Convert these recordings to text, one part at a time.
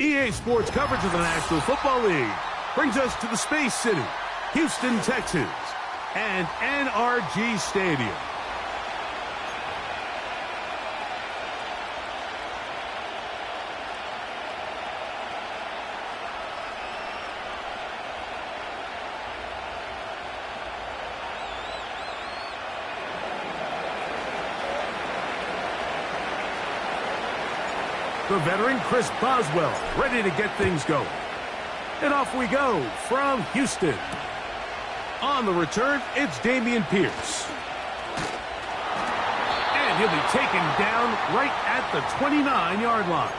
EA Sports coverage of the National Football League brings us to the Space City, Houston, Texas, and NRG Stadium. The veteran Chris Boswell ready to get things going. And off we go from Houston. On the return, it's Dameon Pierce. And he'll be taken down right at the 29-yard line.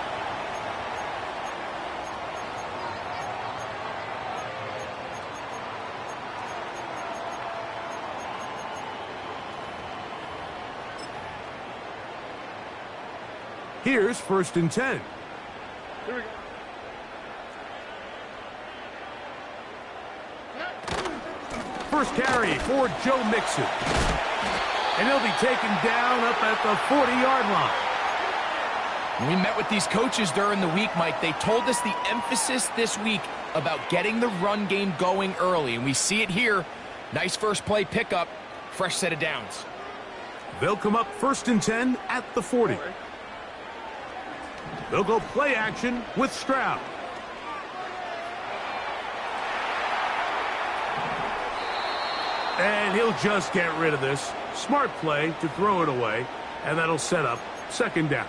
Here's 1st and 10. Here we go. First carry for Joe Mixon. And he'll be taken down up at the 40-yard line. When we met with these coaches during the week, Mike, they told us the emphasis this week about getting the run game going early. And we see it here. Nice first play pickup. Fresh set of downs. They'll come up 1st and 10 at the 40. They'll go play action with Stroud. And he'll just get rid of this. Smart play to throw it away, and that'll set up 2nd down.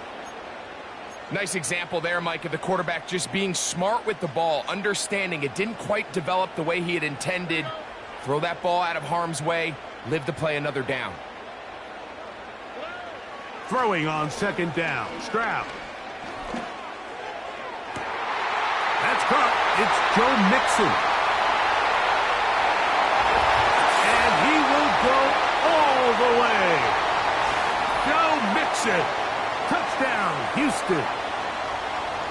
Nice example there, Mike, of the quarterback just being smart with the ball, understanding it didn't quite develop the way he had intended. Throw that ball out of harm's way, live to play another down. Throwing on 2nd down, Stroud. That's caught. It's Joe Mixon. And he will go all the way. Joe Mixon. Touchdown, Houston.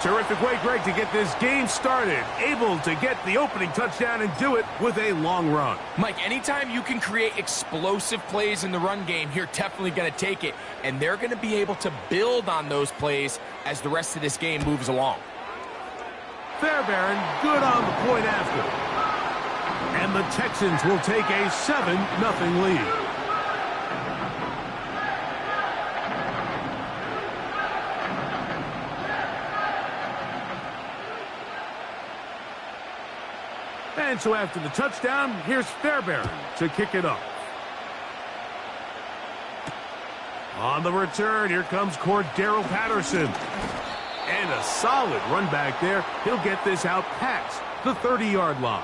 Terrific way, Greg, to get this game started. Able to get the opening touchdown and do it with a long run. Mike, anytime you can create explosive plays in the run game, you're definitely going to take it. And they're going to be able to build on those plays as the rest of this game moves along. Fairbairn good on the point after. And the Texans will take a 7-0 lead. And so after the touchdown, here's Fairbairn to kick it off. On the return, here comes Cordero Patterson. And a solid run back there. He'll get this out past the 30-yard line.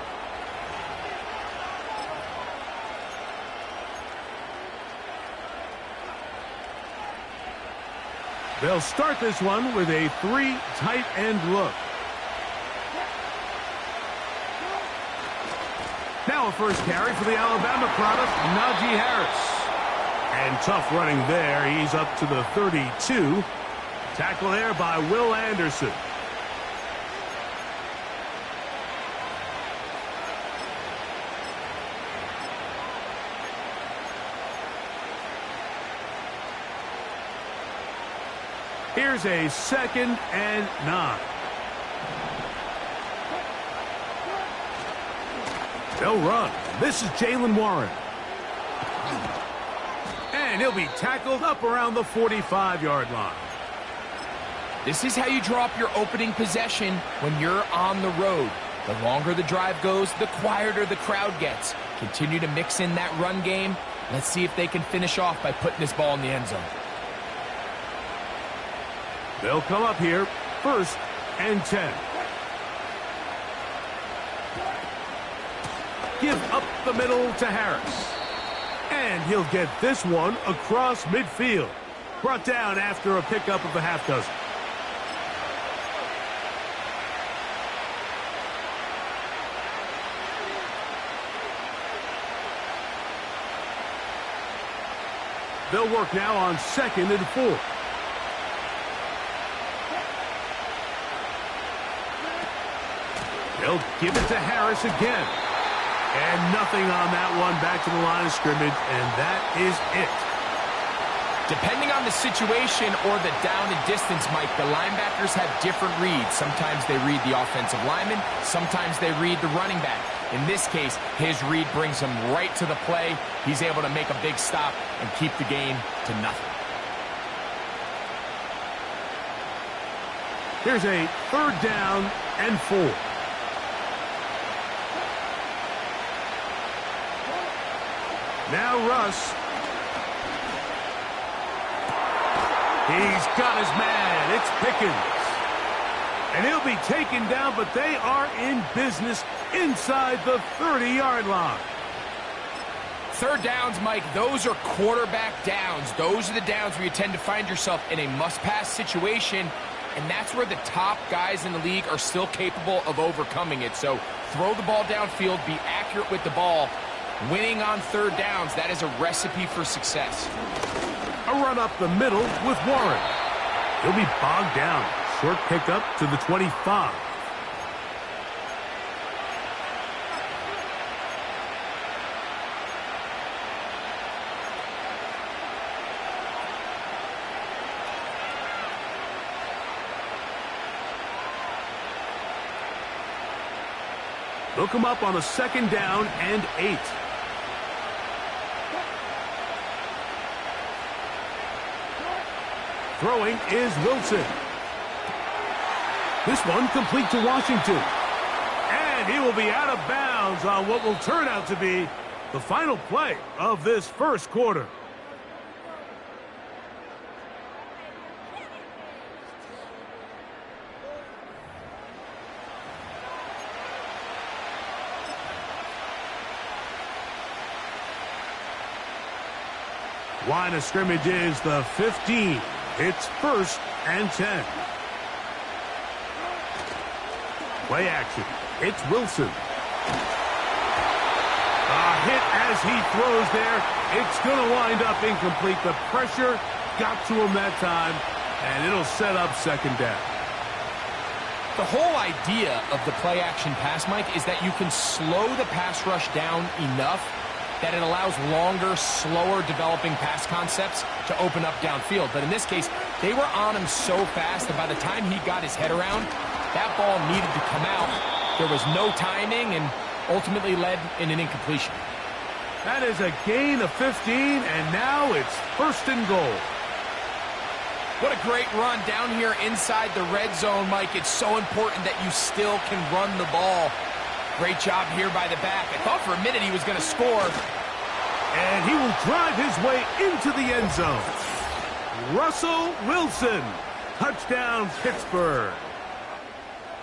They'll start this one with a 3 tight end look. Now a first carry for the Alabama product, Najee Harris. And tough running there. He's up to the 32. Tackle there by Will Anderson. Here's a 2nd and 9. They'll run. This is Jaylen Warren. And he'll be tackled up around the 45-yard line. This is how you draw up your opening possession when you're on the road. The longer the drive goes, the quieter the crowd gets. Continue to mix in that run game. Let's see if they can finish off by putting this ball in the end zone. They'll come up here, 1st and 10. Give up the middle to Harris. And he'll get this one across midfield. Brought down after a pickup of a half dozen. They'll work now on 2nd and 4. They'll give it to Harris again. And nothing on that one, back to the line of scrimmage, and that is it. Depending on the situation or the down and distance, Mike, the linebackers have different reads. Sometimes they read the offensive lineman, sometimes they read the running back. In this case, his read brings him right to the play. He's able to make a big stop and keep the gain to nothing. Here's a 3rd down and 4. Now Russ. He's got his man. It's Pickens. And he'll be taken down, but they are in business inside the 30-yard line. 3rd downs, Mike, those are quarterback downs. Those are the downs where you tend to find yourself in a must-pass situation, and that's where the top guys in the league are still capable of overcoming it. So throw the ball downfield, be accurate with the ball. Winning on 3rd downs, that is a recipe for success. A run up the middle with Warren. He'll be bogged down. Short pickup to the 25. They'll come up on a 2nd down and 8. Throwing is Wilson. This one complete to Washington. And he will be out of bounds on what will turn out to be the final play of this 1st quarter. Line of scrimmage is the 15. It's 1st and 10. Play action. It's Wilson. A hit as he throws there. It's going to wind up incomplete. The pressure got to him that time, and it'll set up 2nd down. The whole idea of the play action pass, Mike, is that you can slow the pass rush down enough that it allows longer, slower developing pass concepts to open up downfield. But in this case, they were on him so fast that by the time he got his head around, that ball needed to come out. There was no timing and ultimately led in an incompletion. That is a gain of 15, and now it's 1st and goal. What a great run down here inside the red zone, Mike. It's so important that you still can run the ball. Great job here by the back. I thought for a minute he was going to score. And he will drive his way into the end zone. Russell Wilson. Touchdown, Pittsburgh.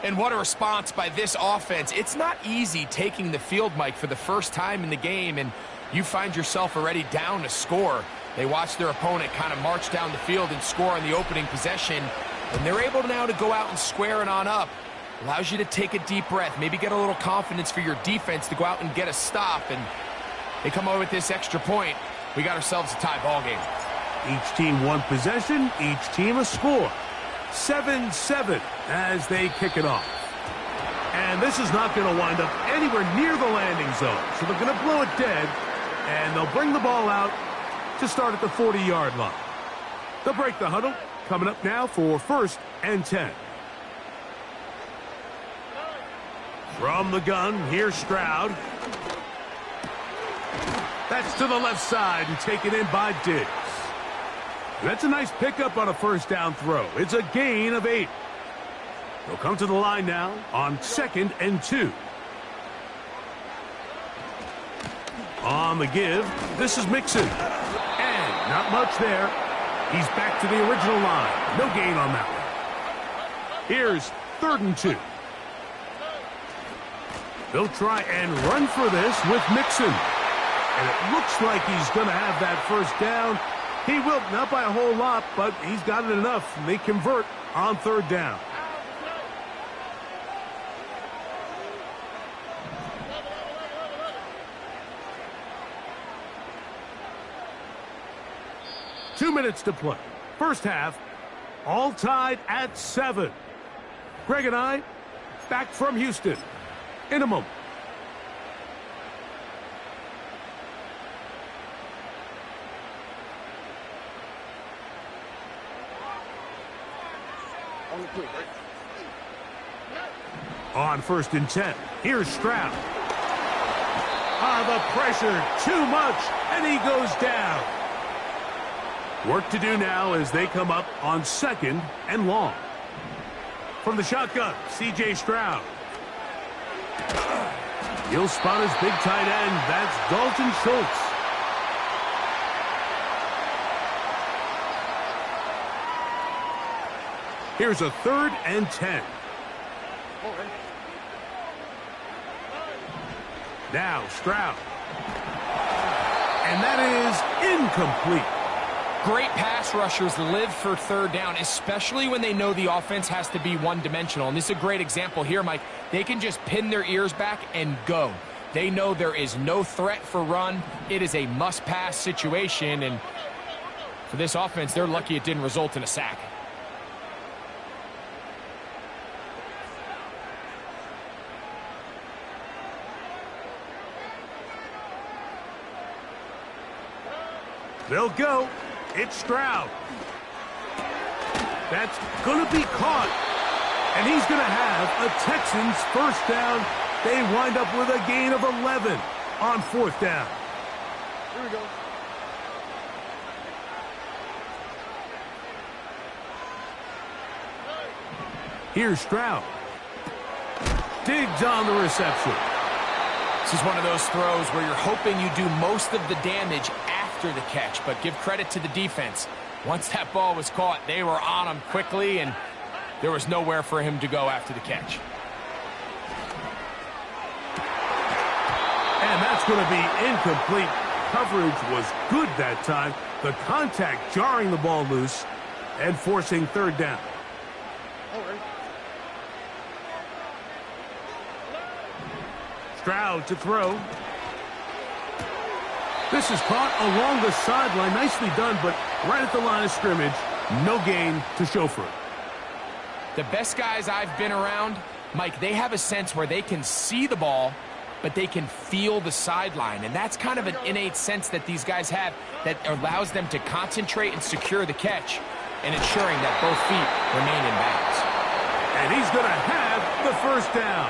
And what a response by this offense. It's not easy taking the field, Mike, for the first time in the game, and you find yourself already down to score. They watch their opponent kind of march down the field and score on the opening possession, and they're able now to go out and square it on up. Allows you to take a deep breath, maybe get a little confidence for your defense to go out and get a stop, and they come over with this extra point. We got ourselves a tie ball game. Each team one possession, each team a score. 7-7 as they kick it off. And this is not going to wind up anywhere near the landing zone, so they're going to blow it dead, and they'll bring the ball out to start at the 40-yard line. They'll break the huddle, coming up now for 1st and 10. From the gun, here's Stroud. That's to the left side and taken in by Diggs. That's a nice pickup on a 1st down throw. It's a gain of 8. They'll come to the line now on 2nd and 2. On the give, this is Mixon. And not much there. He's back to the original line. No gain on that one. Here's 3rd and 2. They'll try and run for this with Mixon. And it looks like he's going to have that 1st down. He will, not by a whole lot, but he's got it enough. And they convert on 3rd down. Two minutes to play. First half, all tied at 7. Greg and I, back from Houston in a moment. On 1st and 10, here's Stroud. The pressure, too much, and he goes down. Work to do now as they come up on 2nd and long. From the shotgun, C.J. Stroud. He'll spot his big tight end. That's Dalton Schultz. Here's a 3rd and 10. Now Stroud. And that is incomplete. Great pass rushers live for 3rd down, especially when they know the offense has to be one-dimensional. And this is a great example here, Mike. They can just pin their ears back and go. They know there is no threat for run. It is a must-pass situation. And for this offense, they're lucky it didn't result in a sack. They'll go. It's Stroud. That's going to be caught. And he's going to have a Texans 1st down. They wind up with a gain of 11 on 4th down. Here we go. Here's Stroud. Digs on the reception. This is one of those throws where you're hoping you do most of the damage after the catch, but give credit to the defense. Once that ball was caught, they were on him quickly, and there was nowhere for him to go after the catch. And that's going to be incomplete. Coverage was good that time. The contact jarring the ball loose and forcing 3rd down. Stroud to throw. This is caught along the sideline. Nicely done, but right at the line of scrimmage, no gain to show for it. The best guys I've been around, Mike, they have a sense where they can see the ball, but they can feel the sideline. And that's kind of an innate sense that these guys have that allows them to concentrate and secure the catch and ensuring that both feet remain in bounds. And he's going to have the 1st down.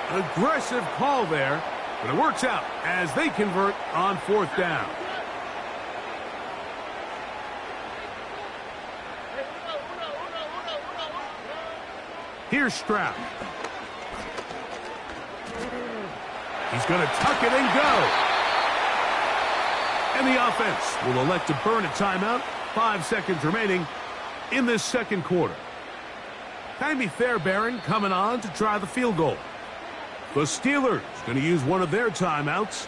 Aggressive call there, but it works out as they convert on 4th down. Here's Stroud. He's going to tuck it and go. And the offense will elect to burn a timeout. 5 seconds remaining in this 2nd quarter. Timmy Fairbairn coming on to try the field goal. The Steelers going to use one of their timeouts.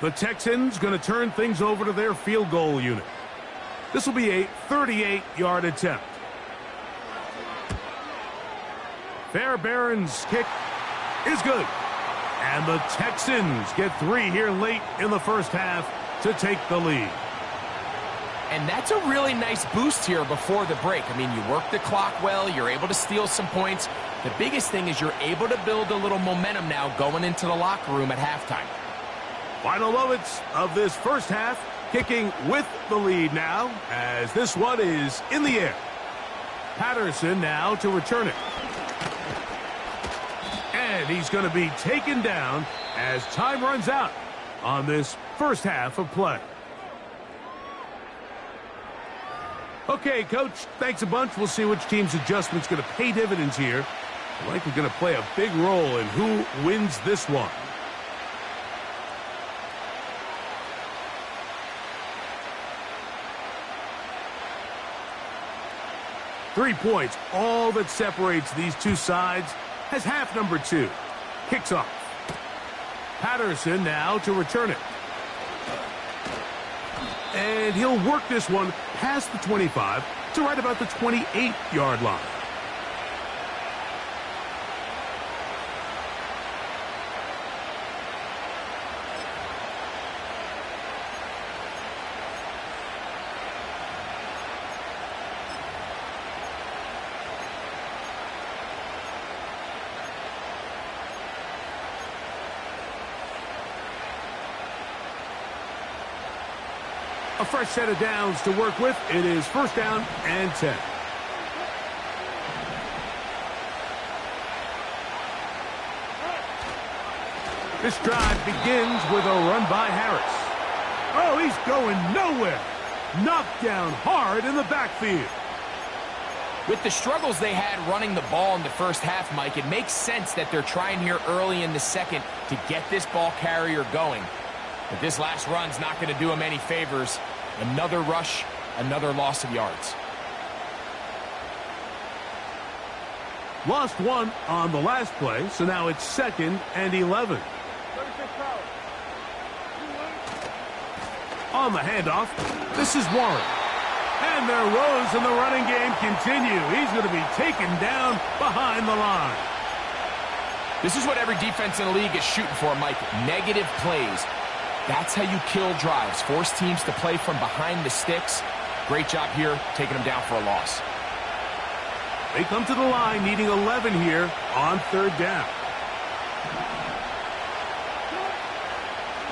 The Texans going to turn things over to their field goal unit. This will be a 38-yard attempt. Fairbairn's kick is good. And the Texans get 3 here late in the 1st half to take the lead. And that's a really nice boost here before the break. I mean, you work the clock well. You're able to steal some points. The biggest thing is you're able to build a little momentum now going into the locker room at halftime. Final moments of this 1st half, kicking with the lead now as this one is in the air. Patterson now to return it. And he's going to be taken down as time runs out on this 1st half of play. Okay, Coach, thanks a bunch. We'll see which team's adjustment's going to pay dividends here. I like we're going to play a big role in who wins this one. Three points, all that separates these two sides, has half number 2. Kicks off. Patterson now to return it. And he'll work this one past the 25 to right about the 28-yard line. A fresh set of downs to work with. It is 1st down and 10. This drive begins with a run by Harris. Oh, he's going nowhere. Knocked down hard in the backfield. With the struggles they had running the ball in the first half, Mike, it makes sense that they're trying here early in the second to get this ball carrier going. But this last run's not going to do him any favors. Another rush, another loss of yards. Lost one on the last play, so now it's 2nd and 11. On the handoff, this is Warren. And their woes in the running game continue. He's going to be taken down behind the line. This is what every defense in the league is shooting for, Mike. Negative plays. That's how you kill drives. Force teams to play from behind the sticks. Great job here, taking them down for a loss. They come to the line needing 11 here on 3rd down.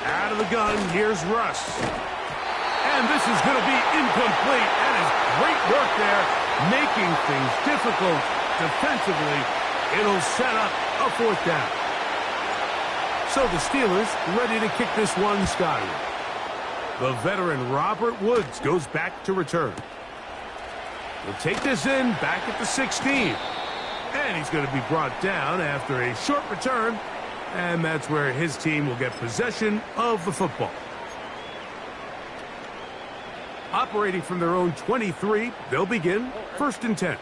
Out of the gun, here's Russ. And this is going to be incomplete. That is great work there, making things difficult defensively. It'll set up a 4th down. So the Steelers ready to kick this one skyward. The veteran Robert Woods goes back to return. He'll take this in back at the 16. And he's going to be brought down after a short return. And that's where his team will get possession of the football. Operating from their own 23, they'll begin 1st and 10.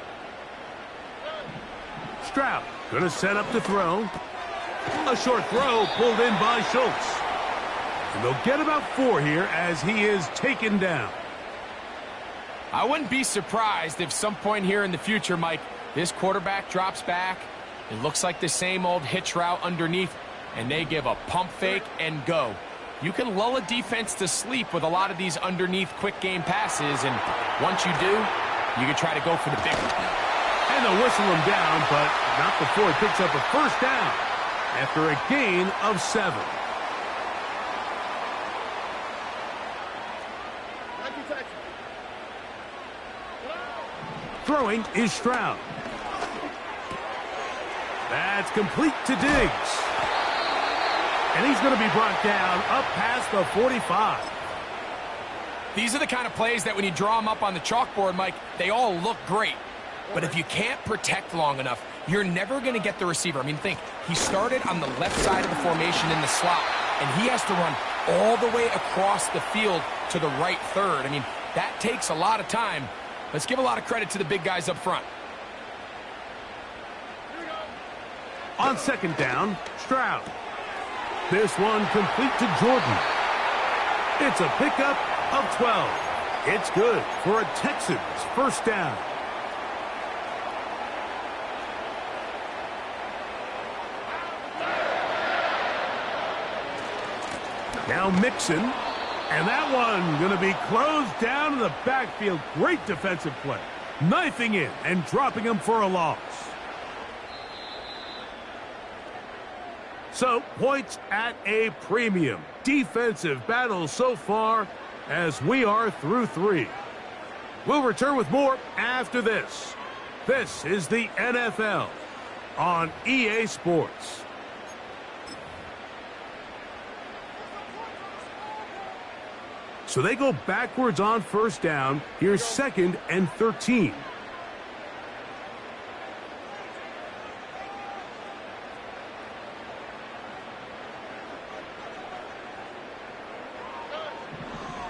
Stroud going to set up to throw. A short throw pulled in by Schultz. And they'll get about 4 here as he is taken down. I wouldn't be surprised if some point here in the future, Mike, this quarterback drops back. It looks like the same old hitch route underneath, and they give a pump fake and go. You can lull a defense to sleep with a lot of these underneath quick game passes, and once you do, you can try to go for the big one. And they'll whistle him down, but not before he picks up a 1st down after a gain of 7. Throwing is Stroud. That's complete to Diggs. And he's going to be brought down up past the 45. These are the kind of plays that when you draw them up on the chalkboard, Mike, they all look great. But if you can't protect long enough, you're never going to get the receiver. I mean, think, he started on the left side of the formation in the slot, and he has to run all the way across the field to the right third. I mean, that takes a lot of time. Let's give a lot of credit to the big guys up front. On 2nd down, Stroud. This one complete to Jordan. It's a pickup of 12. It's good for a Texans 1st down. Now Mixon. And that one going to be closed down in the backfield. Great defensive play. Knifing in and dropping him for a loss. So, points at a premium. Defensive battle so far as we are through 3. We'll return with more after this. This is the NFL on EA Sports. So they go backwards on 1st down. Here's 2nd and 13.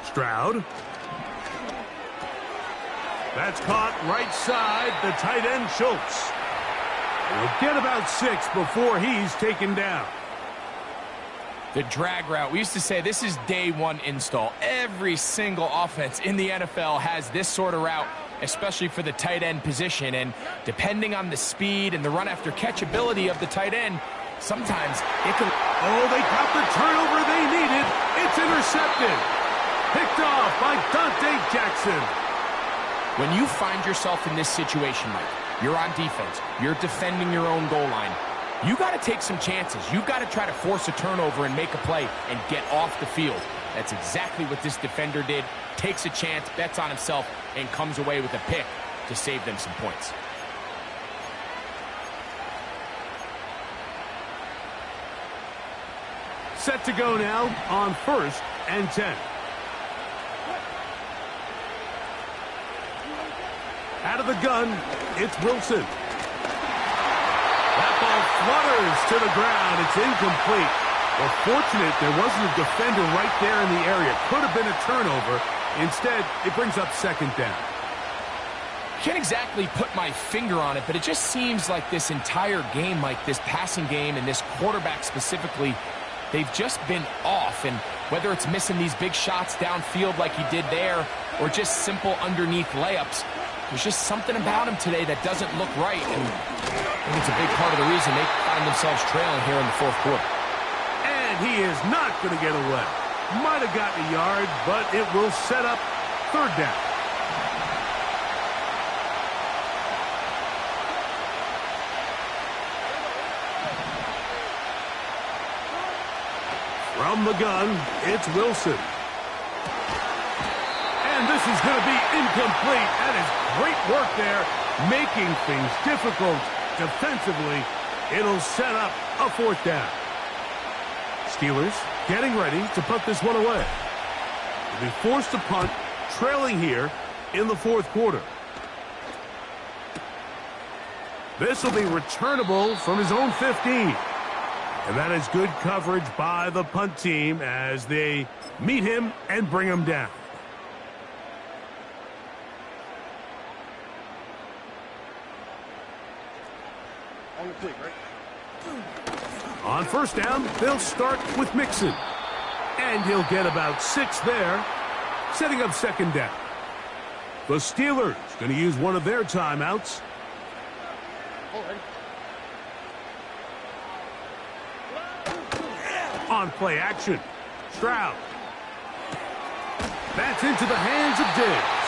Stroud. That's caught right side, the tight end Schultz. He'll get about 6 before he's taken down. The drag route. We used to say this is day 1 install. Every single offense in the NFL has this sort of route, especially for the tight end position. And depending on the speed and the run after catch ability of the tight end, sometimes it can... Oh, they got the turnover they needed. It's intercepted. Picked off by Dante Jackson. When you find yourself in this situation, Mike, you're on defense, you're defending your own goal line, you got to take some chances. You got to try to force a turnover and make a play and get off the field. That's exactly what this defender did. Takes a chance, bets on himself, and comes away with a pick to save them some points. Set to go now on 1st and 10. Out of the gun, it's Wilson. That ball flutters to the ground. It's incomplete. Well, fortunate there wasn't a defender right there in the area. Could have been a turnover. Instead, it brings up 2nd down. Can't exactly put my finger on it, but it just seems like this entire game, like this passing game and this quarterback specifically, they've just been off. And whether it's missing these big shots downfield like he did there or just simple underneath layups, there's just something about him today that doesn't look right. And I think it's a big part of the reason they find themselves trailing here in the 4th quarter. And he is not going to get away. Might have gotten a yard, but it will set up 3rd down. From the gun, it's Wilson. And this is going to be incomplete. That is great work there, making things difficult defensively. It'll set up a 4th down. Steelers getting ready to put this one away. They'll be forced to punt, trailing here in the 4th quarter. This will be returnable from his own 15. And that is good coverage by the punt team as they meet him and bring him down. On 1st down, they'll start with Mixon. And he'll get about 6 there, setting up 2nd down. The Steelers going to use one of their timeouts. On play action, Stroud. That's into the hands of Diggs.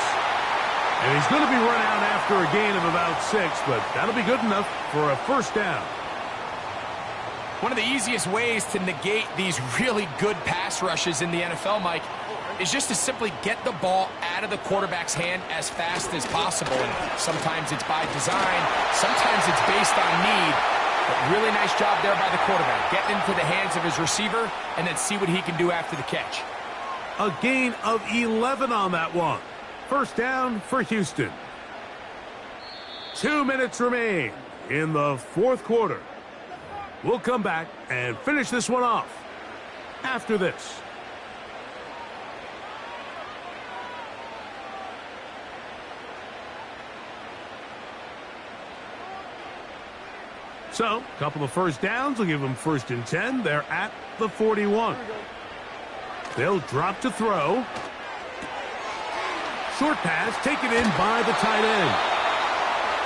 And he's going to be run out after a gain of about 6, but that'll be good enough for a 1st down. One of the easiest ways to negate these really good pass rushes in the NFL, Mike, is just to simply get the ball out of the quarterback's hand as fast as possible. And sometimes it's by design, sometimes it's based on need. But really nice job there by the quarterback, getting into the hands of his receiver and then see what he can do after the catch. A gain of 11 on that one. 1st down for Houston. 2 minutes remain in the 4th quarter. We'll come back and finish this one off after this. So, a couple of 1st downs will give them 1st and 10. They're at the 41. They'll drop to throw. Short pass taken in by the tight end.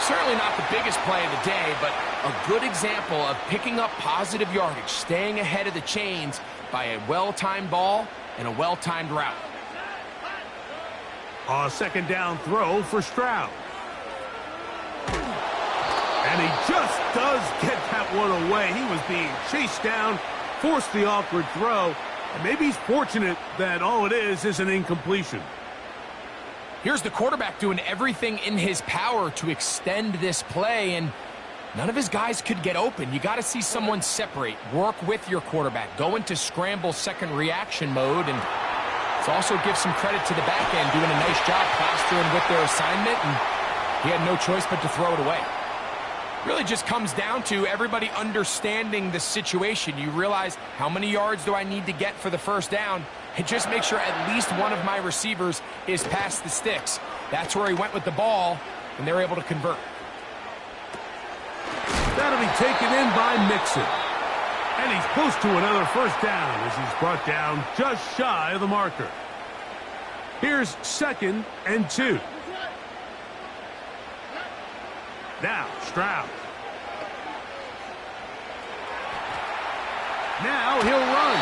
Certainly not the biggest play of the day, but a good example of picking up positive yardage, staying ahead of the chains by a well-timed ball and a well-timed route. A 2nd down throw for Stroud. And he just does get that one away. He was being chased down, forced the awkward throw, and maybe he's fortunate that all it is an incompletion. Here's the quarterback doing everything in his power to extend this play, and none of his guys could get open. You got to see someone separate, work with your quarterback, go into scramble 2nd reaction mode, and let's also give some credit to the back end doing a nice job plastering with their assignment, and he had no choice but to throw it away. Really just comes down to everybody understanding the situation. You realize how many yards do I need to get for the 1st down, and just make sure at least one of my receivers is past the sticks. That's where he went with the ball, and they're able to convert. That'll be taken in by Mixon. And he's close to another 1st down as he's brought down just shy of the marker. Here's 2nd and 2. Now, Stroud. Now he'll run.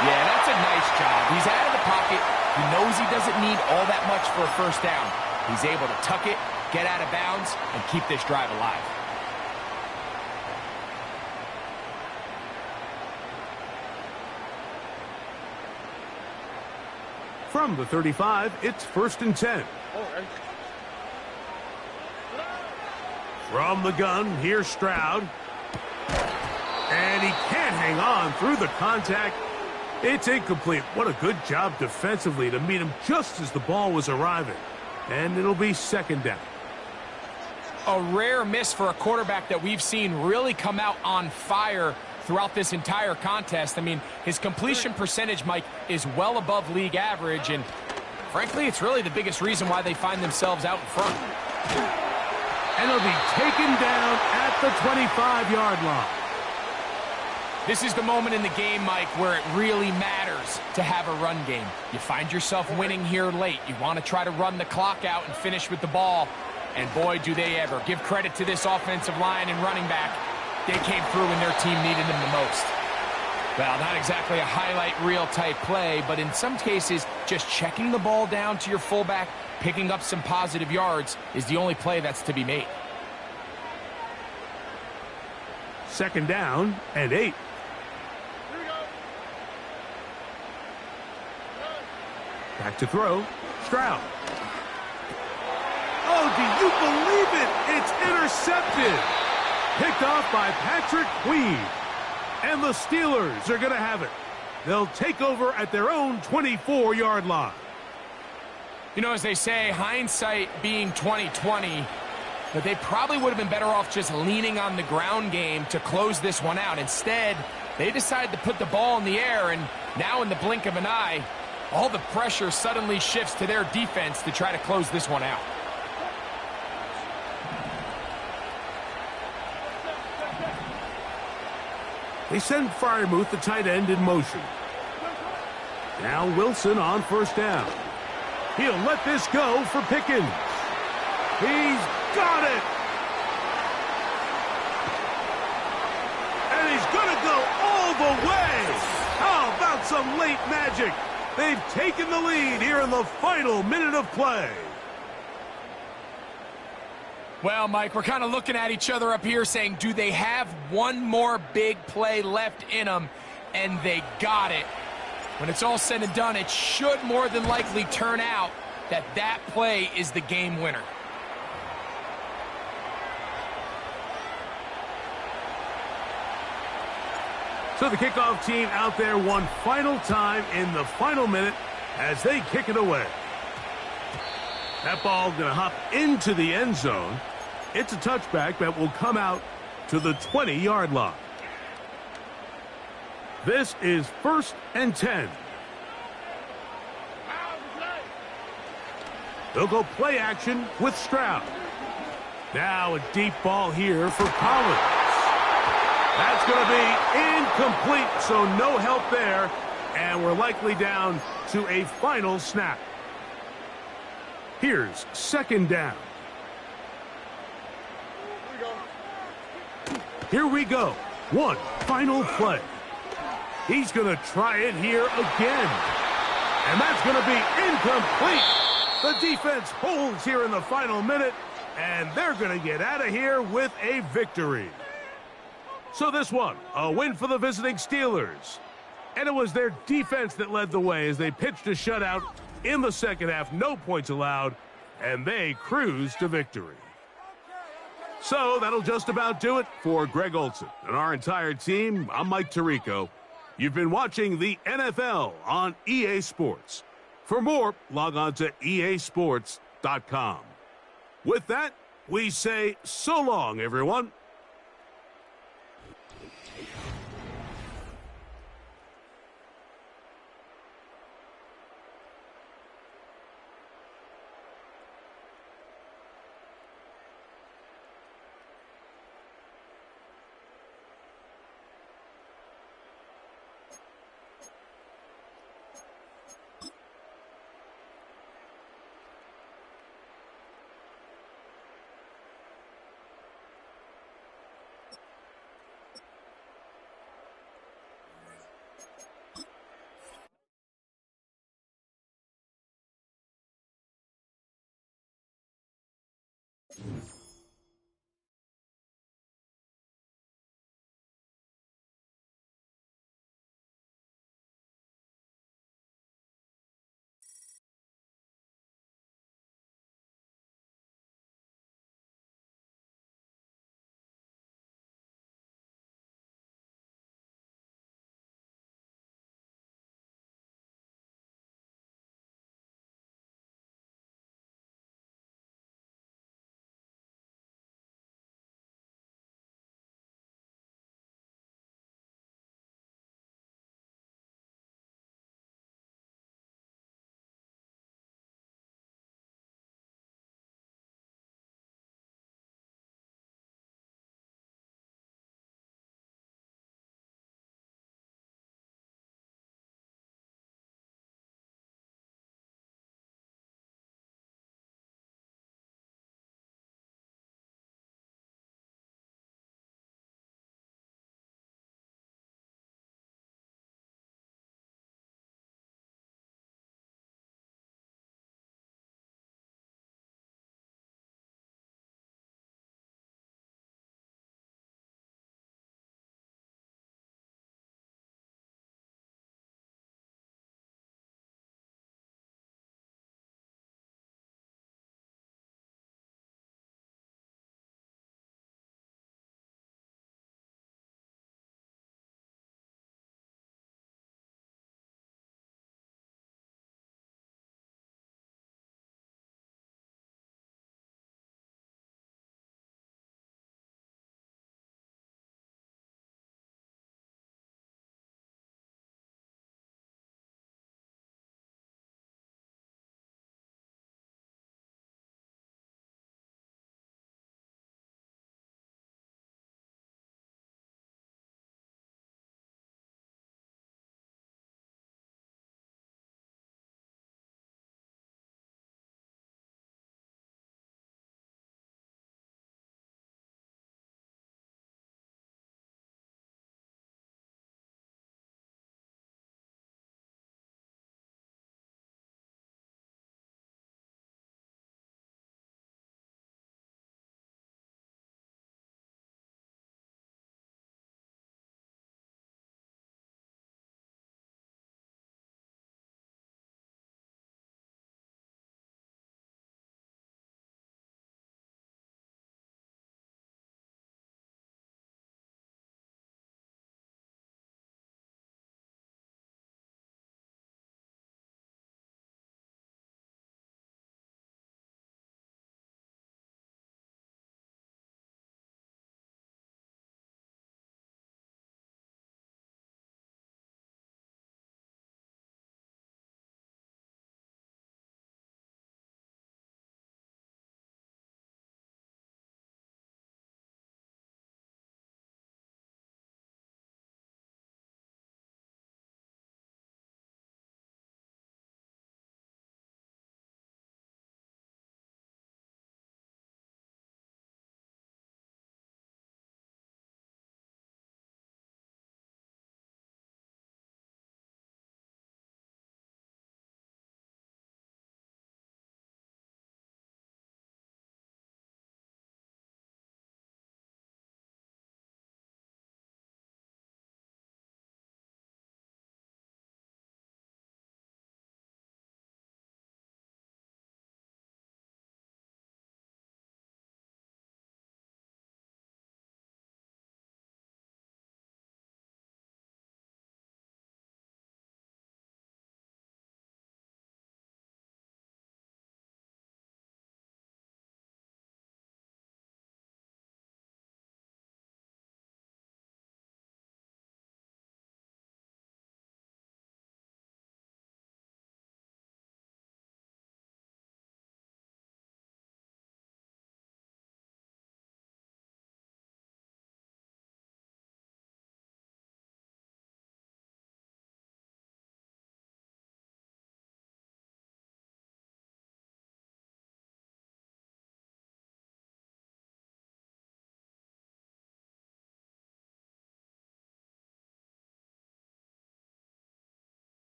Yeah, that's a nice job. He's out of the pocket. He knows he doesn't need all that much for a 1st down. He's able to tuck it, get out of bounds, and keep this drive alive. From the 35, it's 1st and 10. From the gun, here's Stroud. And he can't hang on through the contact. It's incomplete. What a good job defensively to meet him just as the ball was arriving. And it'll be second down. A rare miss for a quarterback that we've seen really come out on fire throughout this entire contest. I mean, his completion percentage, Mike, is well above league average, and frankly, it's really the biggest reason why they find themselves out in front. And he'll be taken down at the 25-yard line. This is the moment in the game, Mike, where it really matters to have a run game. You find yourself winning here late. You want to try to run the clock out and finish with the ball. And boy, do they ever. Give credit to this offensive line and running back. They came through when their team needed them the most. Well, not exactly a highlight reel type play, but in some cases, just checking the ball down to your fullback, picking up some positive yards is the only play that's to be made. Second down and 8. Back to throw. Stroud. Oh, do you believe it? It's intercepted. Picked off by Patrick Queen. And the Steelers are going to have it. They'll take over at their own 24-yard line. You know, as they say, hindsight being 20/20, but they probably would have been better off just leaning on the ground game to close this one out. Instead, they decided to put the ball in the air, and now in the blink of an eye, all the pressure suddenly shifts to their defense to try to close this one out. They send Freiermuth, the tight end, in motion. Now Wilson on first down. He'll let this go for Pickens. He's got it. And he's going to go all the way. How about some late magic? They've taken the lead here in the final minute of play. Well, Mike, we're kind of looking at each other up here saying, do they have one more big play left in them? And they got it. When it's all said and done, it should more than likely turn out that that play is the game winner. So the kickoff team out there one final time in the final minute as they kick it away. That ball going to hop into the end zone. It's a touchback that will come out to the 20-yard line. This is 1st and 10. They'll go play action with Stroud. Now a deep ball here for Collins. That's going to be incomplete, so no help there. And we're likely down to a final snap. Here's second down. Here we go. One final play. He's going to try it here again. And that's going to be incomplete. The defense holds here in the final minute, and they're going to get out of here with a victory. So this one, a win for the visiting Steelers. And it was their defense that led the way as they pitched a shutout in the second half. No points allowed, and they cruised to victory. So that'll just about do it for Greg Olson and our entire team. I'm Mike Tirico. You've been watching the NFL on EA Sports. For more, log on to easports.com. With that, we say so long, everyone.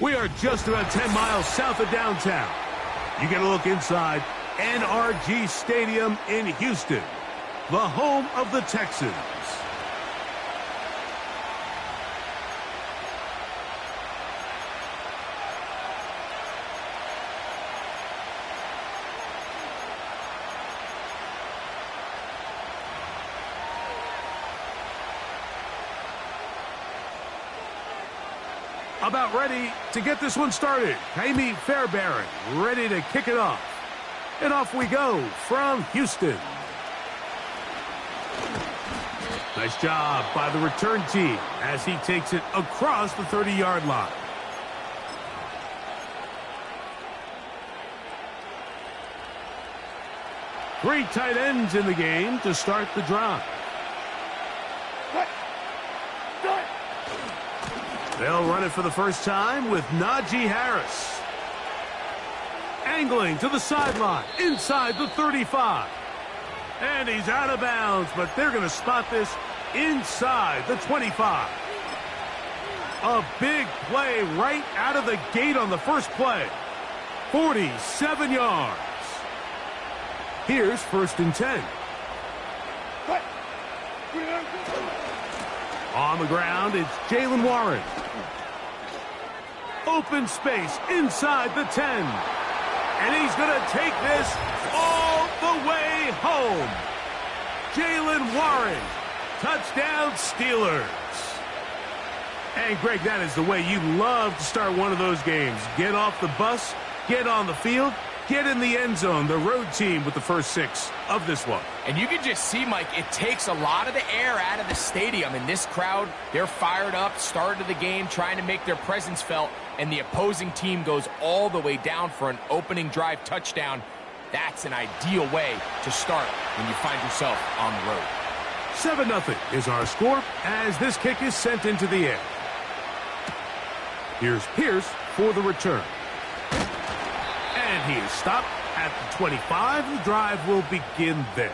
We are just about 10 miles south of downtown. You get a look inside NRG Stadium in Houston, the home of the Texans. About ready to get this one started. Jaime Fairbairn ready to kick it off. And off we go from Houston. Nice job by the return team as he takes it across the 30-yard line. Three tight ends in the game to start the drive. They'll run it for the first time with Najee Harris. Angling to the sideline, inside the 35. And he's out of bounds, but they're going to spot this inside the 25. A big play right out of the gate on the first play. 47 yards. Here's 1st and 10. On the ground, it's Jaylen Warren. Open space inside the 10. And he's going to take this all the way home. Jaylen Warren, touchdown Steelers. And, Greg, that is the way you love to start one of those games. Get off the bus, get on the field, get in the end zone. The road team with the first 6 of this one. And you can just see, Mike, it takes a lot of the air out of the stadium. And this crowd, they're fired up, started the game, trying to make their presence felt. And the opposing team goes all the way down for an opening drive touchdown. That's an ideal way to start when you find yourself on the road. 7-0 is our score as this kick is sent into the air. Here's Pierce for the return. And he is stopped at the 25. The drive will begin there.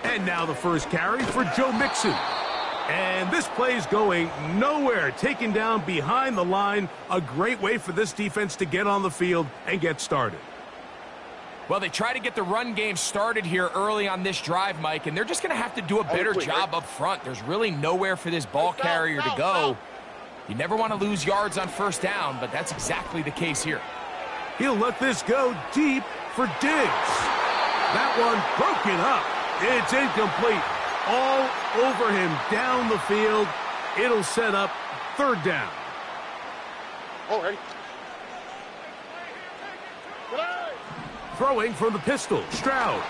And now the first carry for Joe Mixon. And this play's going nowhere. Taken down behind the line. A great way for this defense to get on the field and get started. Well, they try to get the run game started here early on this drive, Mike, and they're just going to have to do a better job up front. There's really nowhere for this ball carrier to go. You never want to lose yards on first down, but that's exactly the case here. He'll let this go deep for Diggs. That one broken up. It's incomplete. All over him down the field. It'll set up 3rd down. Already. Throwing from the pistol, Stroud.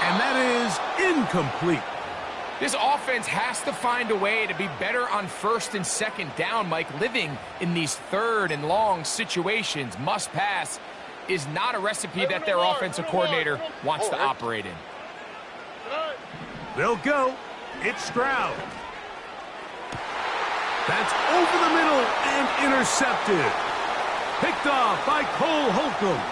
And that is incomplete. This offense has to find a way to be better on 1st and 2nd down, Mike. Living in these 3rd and long situations, must pass, is not a recipe that their offensive coordinator wants to operate in. They'll go. It's Stroud. That's over the middle and intercepted. Picked off by Cole Holcomb.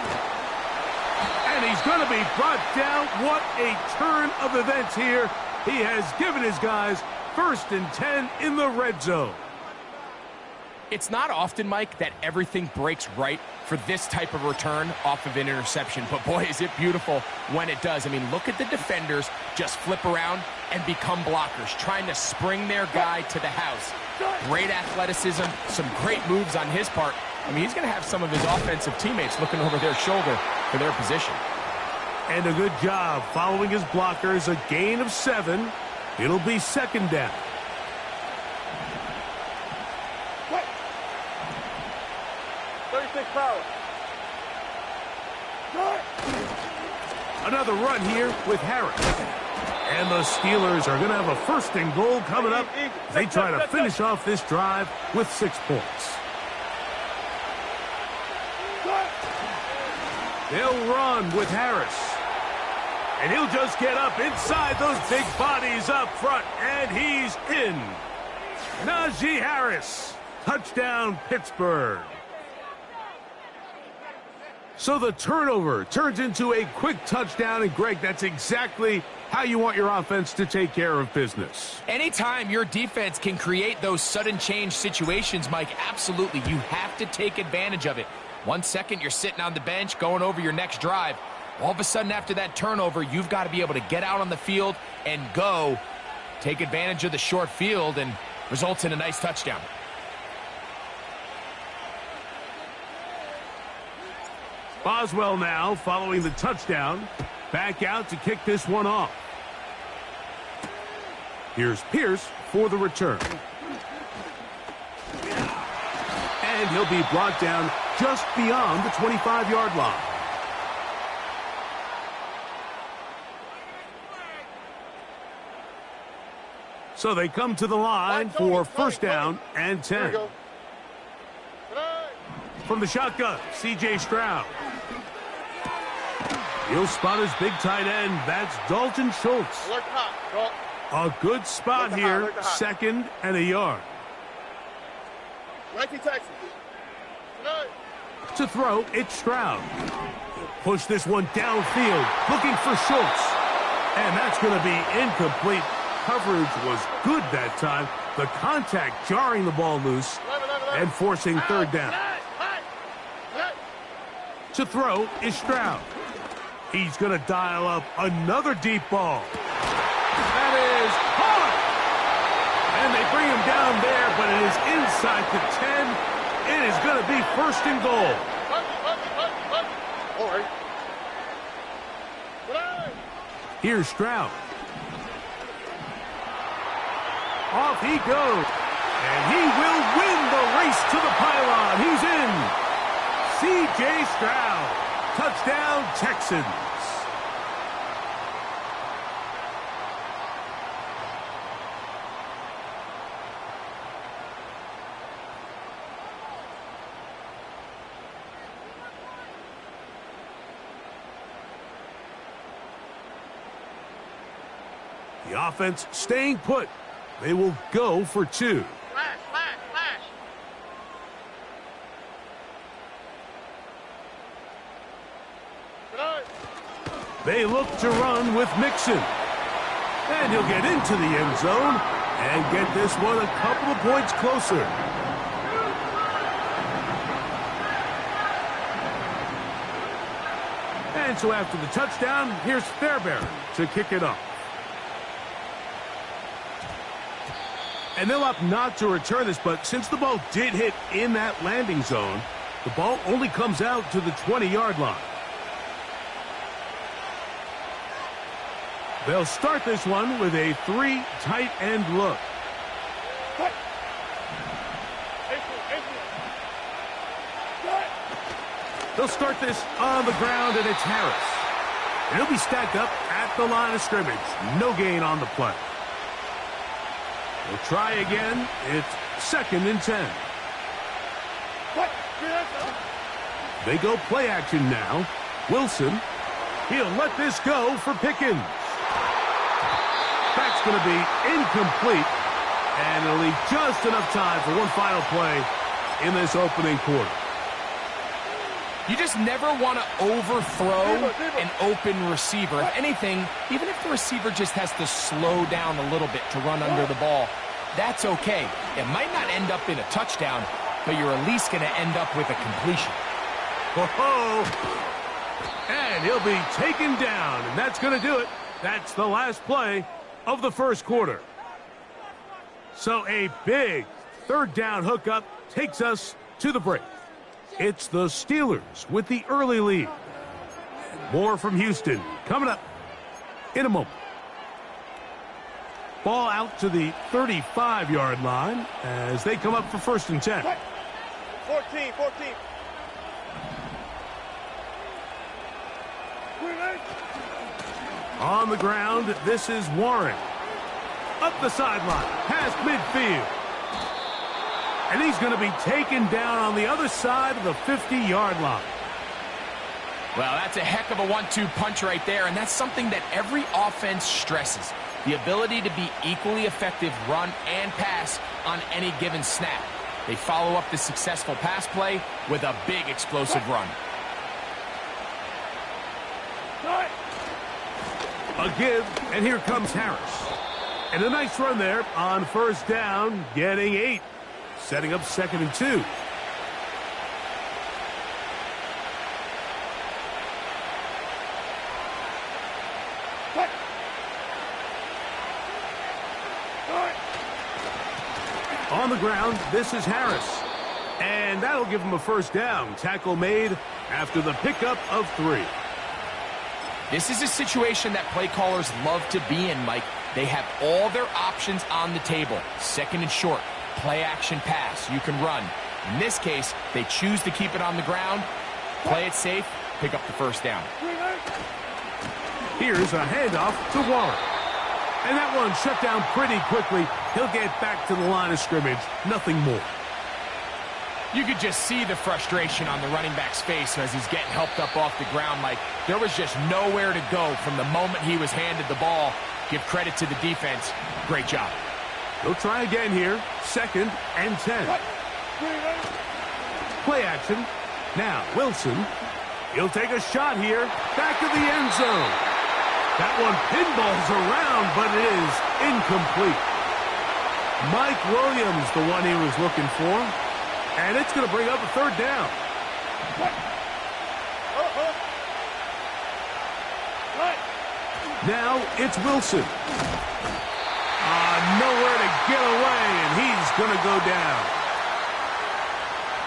And he's going to be brought down. What a turn of events here. He has given his guys 1st and 10 in the red zone. It's not often, Mike, that everything breaks right for this type of return off of an interception. But, boy, is it beautiful when it does. I mean, look at the defenders just flip around and become blockers, trying to spring their guy to the house. Great athleticism, some great moves on his part. I mean, he's going to have some of his offensive teammates looking over their shoulder for their position. And a good job following his blockers. A gain of 7. It'll be 2nd down. Another run here with Harris. And the Steelers are going to have a 1st and goal coming up as they try to finish off this drive with 6 points. They'll run with Harris. And he'll just get up inside those big bodies up front, and he's in. Najee Harris, touchdown Pittsburgh. So the turnover turns into a quick touchdown, and Greg, that's exactly how you want your offense to take care of business. Anytime your defense can create those sudden change situations, Mike, absolutely, you have to take advantage of it. 1 second, you're sitting on the bench going over your next drive. All of a sudden, after that turnover, you've got to be able to get out on the field and go. Take advantage of the short field and results in a nice touchdown. Boswell now following the touchdown. Back out to kick this one off. Here's Pierce for the return. And he'll be brought down just beyond the 25-yard line. So they come to the line for first down and 10. From the shotgun, C.J. Stroud. He'll spot his big tight end. That's Dalton Schultz. A good spot here, second and a yard. To throw, it's Stroud. Push this one downfield, looking for Schultz. And that's going to be incomplete. Coverage was good that time. The contact jarring the ball loose and forcing third down. To throw is Stroud. He's going to dial up another deep ball. That is hard. And they bring him down there, but it is inside the 10. It is going to be first and goal. Here's Stroud. Off he goes. And he will win the race to the pylon. He's in. C.J. Stroud. Touchdown, Texans. The offense staying put. They will go for two. They look to run with Mixon. And he'll get into the end zone and get this one a couple of points closer. And so after the touchdown, here's Fairbairn to kick it off. And they'll opt not to return this, but since the ball did hit in that landing zone, the ball only comes out to the 20-yard line. They'll start this one with a three tight end look. They'll start this on the ground, and it's Harris. And he'll be stacked up at the line of scrimmage. No gain on the play. They'll try again. It's second and 10. They go play action now. Wilson. He'll let this go for Pickens. That's going to be incomplete. And it'll leave just enough time for one final play in this opening quarter. You just never want to overthrow an open receiver. If anything, even if the receiver just has to slow down a little bit to run under the ball, that's okay. It might not end up in a touchdown, but you're at least going to end up with a completion. And he'll be taken down, and that's going to do it. That's the last play of the first quarter. So a big third down hookup takes us to the break. It's the Steelers with the early lead. More from Houston coming up in a moment. Ball out to the 35-yard line as they come up for first and 10. 14. On the ground, this is Warren. Up the sideline, past midfield. And he's going to be taken down on the other side of the 50-yard line. Well, that's a heck of a 1-2 punch right there, and that's something that every offense stresses. The ability to be equally effective run and pass on any given snap. They follow up the successful pass play with a big explosive run. A give, and here comes Harris. And a nice run there on first down, getting 8. Setting up 2nd and 2. On the ground, this is Harris. And that'll give him a first down. Tackle made after the pickup of 3. This is a situation that play callers love to be in, Mike. They have all their options on the table. 2nd and short, play action pass, you can run. In this case, they choose to keep it on the ground, play it safe, pick up the first down. Here's a handoff to Warren. And that one shut down pretty quickly. He'll get back to the line of scrimmage, nothing more. You could just see the frustration on the running back's face as he's getting helped up off the ground, Mike. There was just nowhere to go from the moment he was handed the ball. Give credit to the defense. Great job. They'll try again here. 2nd and 10. Play action. Now Wilson. He'll take a shot here. Back of the end zone. That one pinballs around, but it is incomplete. Mike Williams, the one he was looking for. And it's going to bring up a 3rd down. Now it's Wilson. Nowhere to get away, and he's going to go down.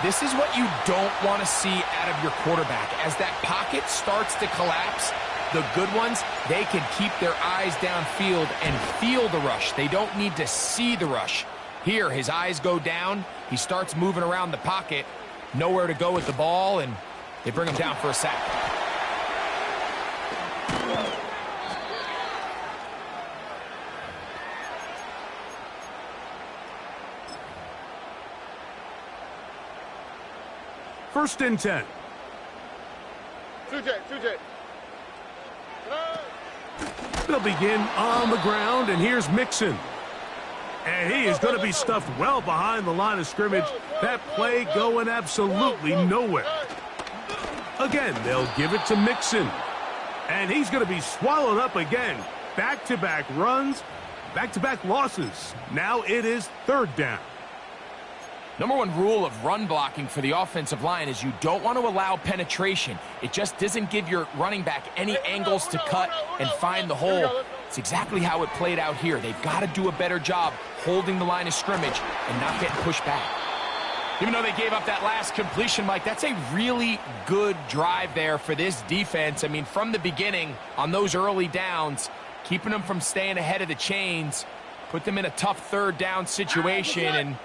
This is what you don't want to see out of your quarterback. As that pocket starts to collapse, the good ones, they can keep their eyes downfield and feel the rush. They don't need to see the rush. Here, his eyes go down. He starts moving around the pocket. Nowhere to go with the ball, and they bring him down for a sack. First and 10. They'll begin on the ground, and here's Mixon. And he is going to be stuffed well behind the line of scrimmage. That play going absolutely nowhere. Again, they'll give it to Mixon. And he's going to be swallowed up again. Back-to-back runs, back-to-back losses. Now it is 3rd down. Number 1 rule of run blocking for the offensive line is you don't want to allow penetration. It just doesn't give your running back any angles to cut and find the hole. It's exactly how it played out here. They've got to do a better job holding the line of scrimmage and not getting pushed back. Even though they gave up that last completion, Mike, that's a really good drive there for this defense. I mean, from the beginning, on those early downs, keeping them from staying ahead of the chains, put them in a tough 3rd down situation, and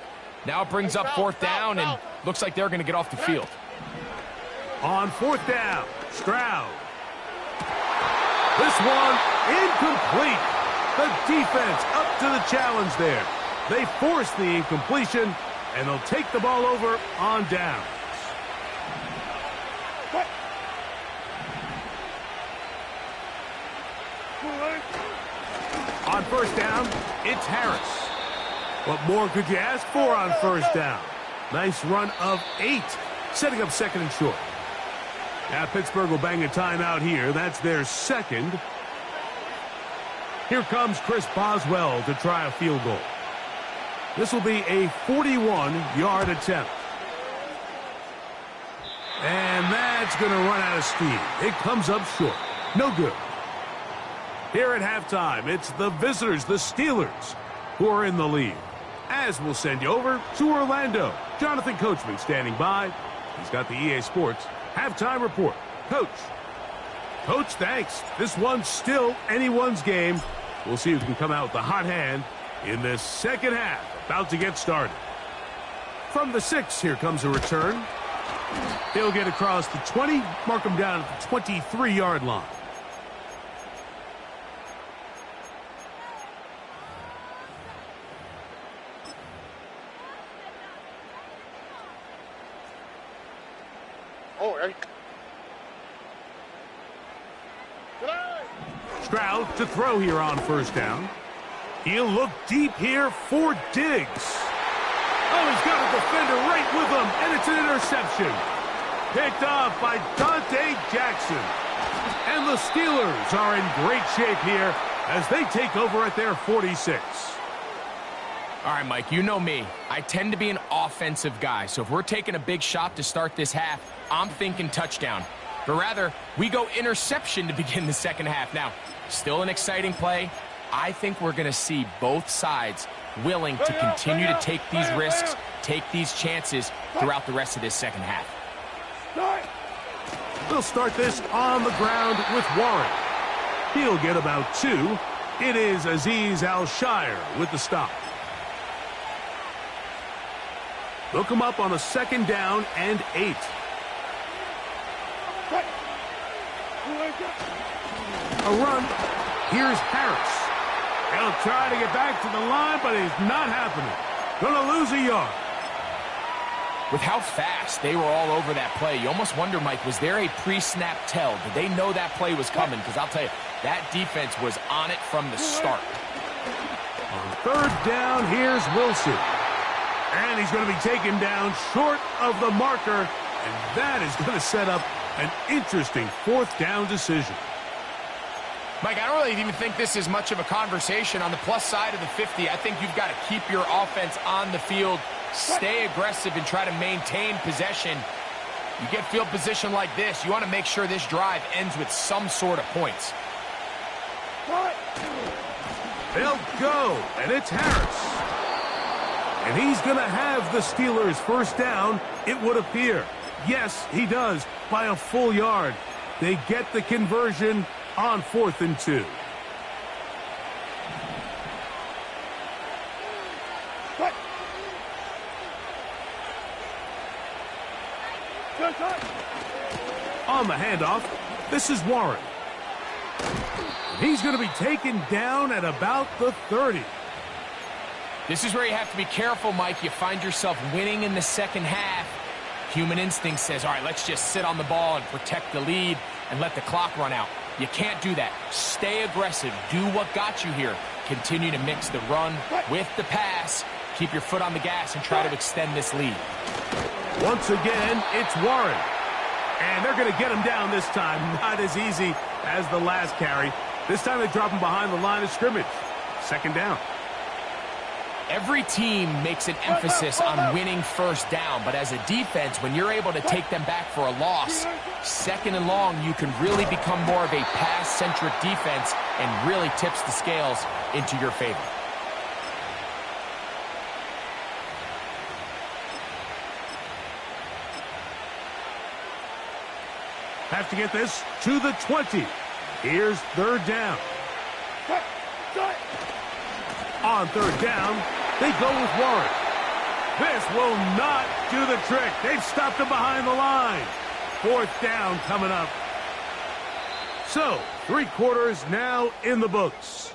now it brings up 4th down, and looks like they're going to get off the field. On 4th down, Stroud. This one incomplete. The defense up to the challenge there. They force the incompletion, and they'll take the ball over on downs. On first down, it's Harris. What more could you ask for on first down? Nice run of 8, setting up 2nd and short. Now Pittsburgh will bang a timeout here. That's their 2nd. Here comes Chris Boswell to try a field goal. This will be a 41-yard attempt. And that's going to run out of steam. It comes up short. No good. Here at halftime, it's the visitors, the Steelers, who are in the lead. As we'll send you over to Orlando. Jonathan Coachman standing by. He's got the EA Sports halftime report. Coach, thanks. This one's still anyone's game. We'll see who can come out with the hot hand in this 2nd half. About to get started. From the 6, here comes a return. He'll get across the 20, mark him down at the 23-yard line. Stroud to throw here on first down. He'll look deep here for Diggs. Oh, he's got a defender right with him, and it's an interception. Picked off by Dante Jackson. And the Steelers are in great shape here as they take over at their 46. All right, Mike, you know me. I tend to be an offensive guy, so if we're taking a big shot to start this half, I'm thinking touchdown. But rather, we go interception to begin the second half. Now, still an exciting play. I think we're going to see both sides willing to continue to take these risks, take these chances throughout the rest of this second half. We'll start this on the ground with Warren. He'll get about 2. It is Azeez Al-Shire with the stop. They'll come up on a 2nd down and 8. A run. Here's Harris. He'll try to get back to the line, but it's not happening. Gonna lose a yard. With how fast they were all over that play, you almost wonder, Mike, was there a pre-snap tell? Did they know that play was coming? Because I'll tell you, that defense was on it from the start. On 3rd down, here's Wilson. And he's going to be taken down short of the marker, and that is going to set up an interesting 4th down decision. Mike, I don't really even think this is much of a conversation. On the plus side of the 50, I think you've got to keep your offense on the field, stay aggressive, and try to maintain possession. You get field position like this, you want to make sure this drive ends with some sort of points. They'll go, and it's Harris. And he's going to have the Steelers' 1st down, it would appear. Yes, he does, by a full yard. They get the conversion on 4th and 2. On the handoff, this is Warren. He's going to be taken down at about the 30. This is where you have to be careful, Mike. You find yourself winning in the second half. Human instinct says, all right, let's just sit on the ball and protect the lead and let the clock run out. You can't do that. Stay aggressive. Do what got you here. Continue to mix the run with the pass. Keep your foot on the gas and try to extend this lead. Once again, it's Warren. And they're going to get him down this time. Not as easy as the last carry. This time they drop him behind the line of scrimmage. 2nd down. Every team makes an emphasis on winning 1st down, but as a defense, when you're able to take them back for a loss, 2nd and long, you can really become more of a pass-centric defense and really tips the scales into your favor. Have to get this to the 20. Here's 3rd down. On 3rd down, they go with Warren. This will not do the trick. They've stopped him behind the line. 4th down coming up. So, 3 quarters now in the books.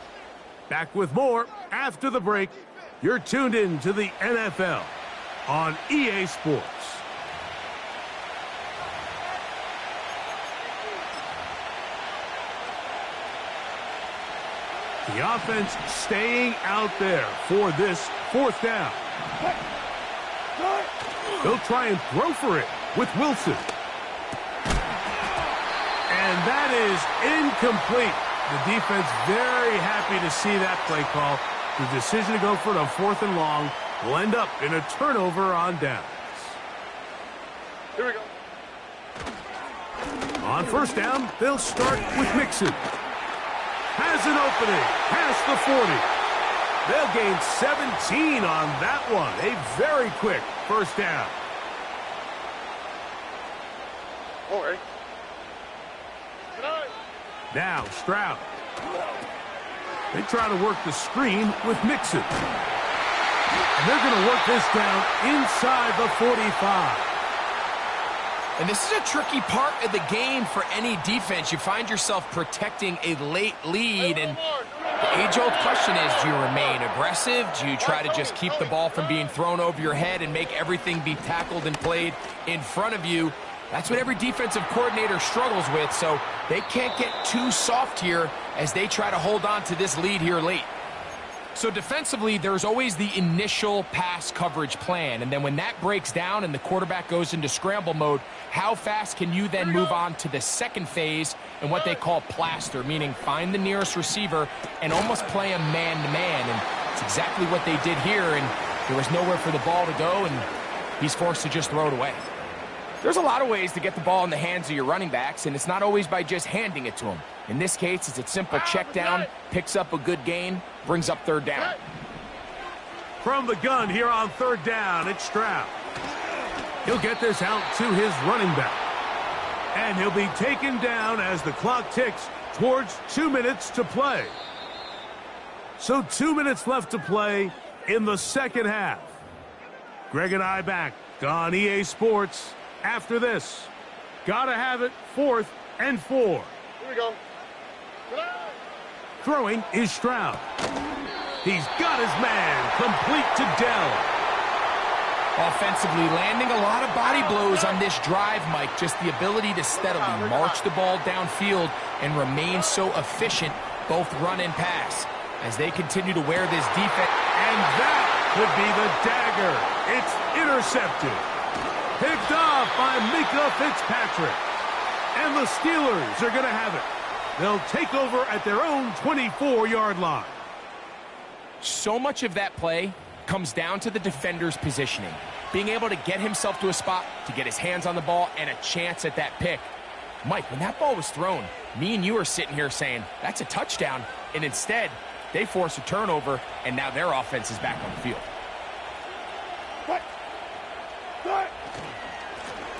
Back with more after the break. You're tuned in to the NFL on EA Sports. The offense staying out there for this 4th down. They'll try and throw for it with Wilson. And that is incomplete. The defense very happy to see that play call. The decision to go for it on 4th and long will end up in a turnover on downs. Here we go. On 1st down, they'll start with Mixon. Has an opening past the 40. They'll gain 17 on that one. A very quick 1st down. All right. Now Stroud. They try to work the screen with Mixon. And they're going to work this down inside the 45. And this is a tricky part of the game for any defense. You find yourself protecting a late lead, and the age-old question is, do you remain aggressive? Do you try to just keep the ball from being thrown over your head and make everything be tackled and played in front of you? That's what every defensive coordinator struggles with, so they can't get too soft here as they try to hold on to this lead here late. So defensively, there's always the initial pass coverage plan, and then when that breaks down and the quarterback goes into scramble mode, how fast can you then move on to the second phase and what they call plaster, meaning find the nearest receiver and almost play him man-to-man, and it's exactly what they did here, and there was nowhere for the ball to go, and he's forced to just throw it away. There's a lot of ways to get the ball in the hands of your running backs, and it's not always by just handing it to them. In this case, it's a simple check down, picks up a good gain, brings up third down. From the gun here on third down, it's Stroud. He'll get this out to his running back. And he'll be taken down as the clock ticks towards 2 minutes to play. So 2 minutes left to play in the second half. Greg and I back on EA Sports after this. Gotta have it, 4th and 4. Here we go. Throwing is Stroud. He's got his man, complete to Dell. Offensively, landing a lot of body blows on this drive, Mike. Just the ability to steadily march the ball downfield and remain so efficient, both run and pass, as they continue to wear this defense. And that would be the dagger. It's intercepted. Picked off by Mika Fitzpatrick. And the Steelers are going to have it. They'll take over at their own 24-yard line. So much of that play comes down to the defender's positioning. Being able to get himself to a spot, to get his hands on the ball, and a chance at that pick. Mike, when that ball was thrown, me and you are sitting here saying, that's a touchdown. And instead, they force a turnover, and now their offense is back on the field.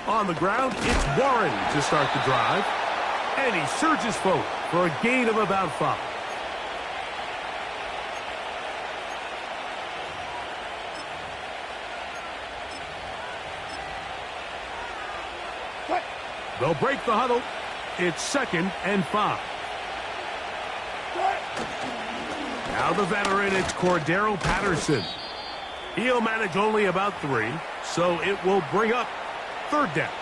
On the ground, it's Warren to start the drive. And he surges forward for a gain of about 5. They'll break the huddle. It's 2nd and 5. Now the veteran, it's Cordero Patterson. He'll manage only about 3, so it will bring up 3rd down.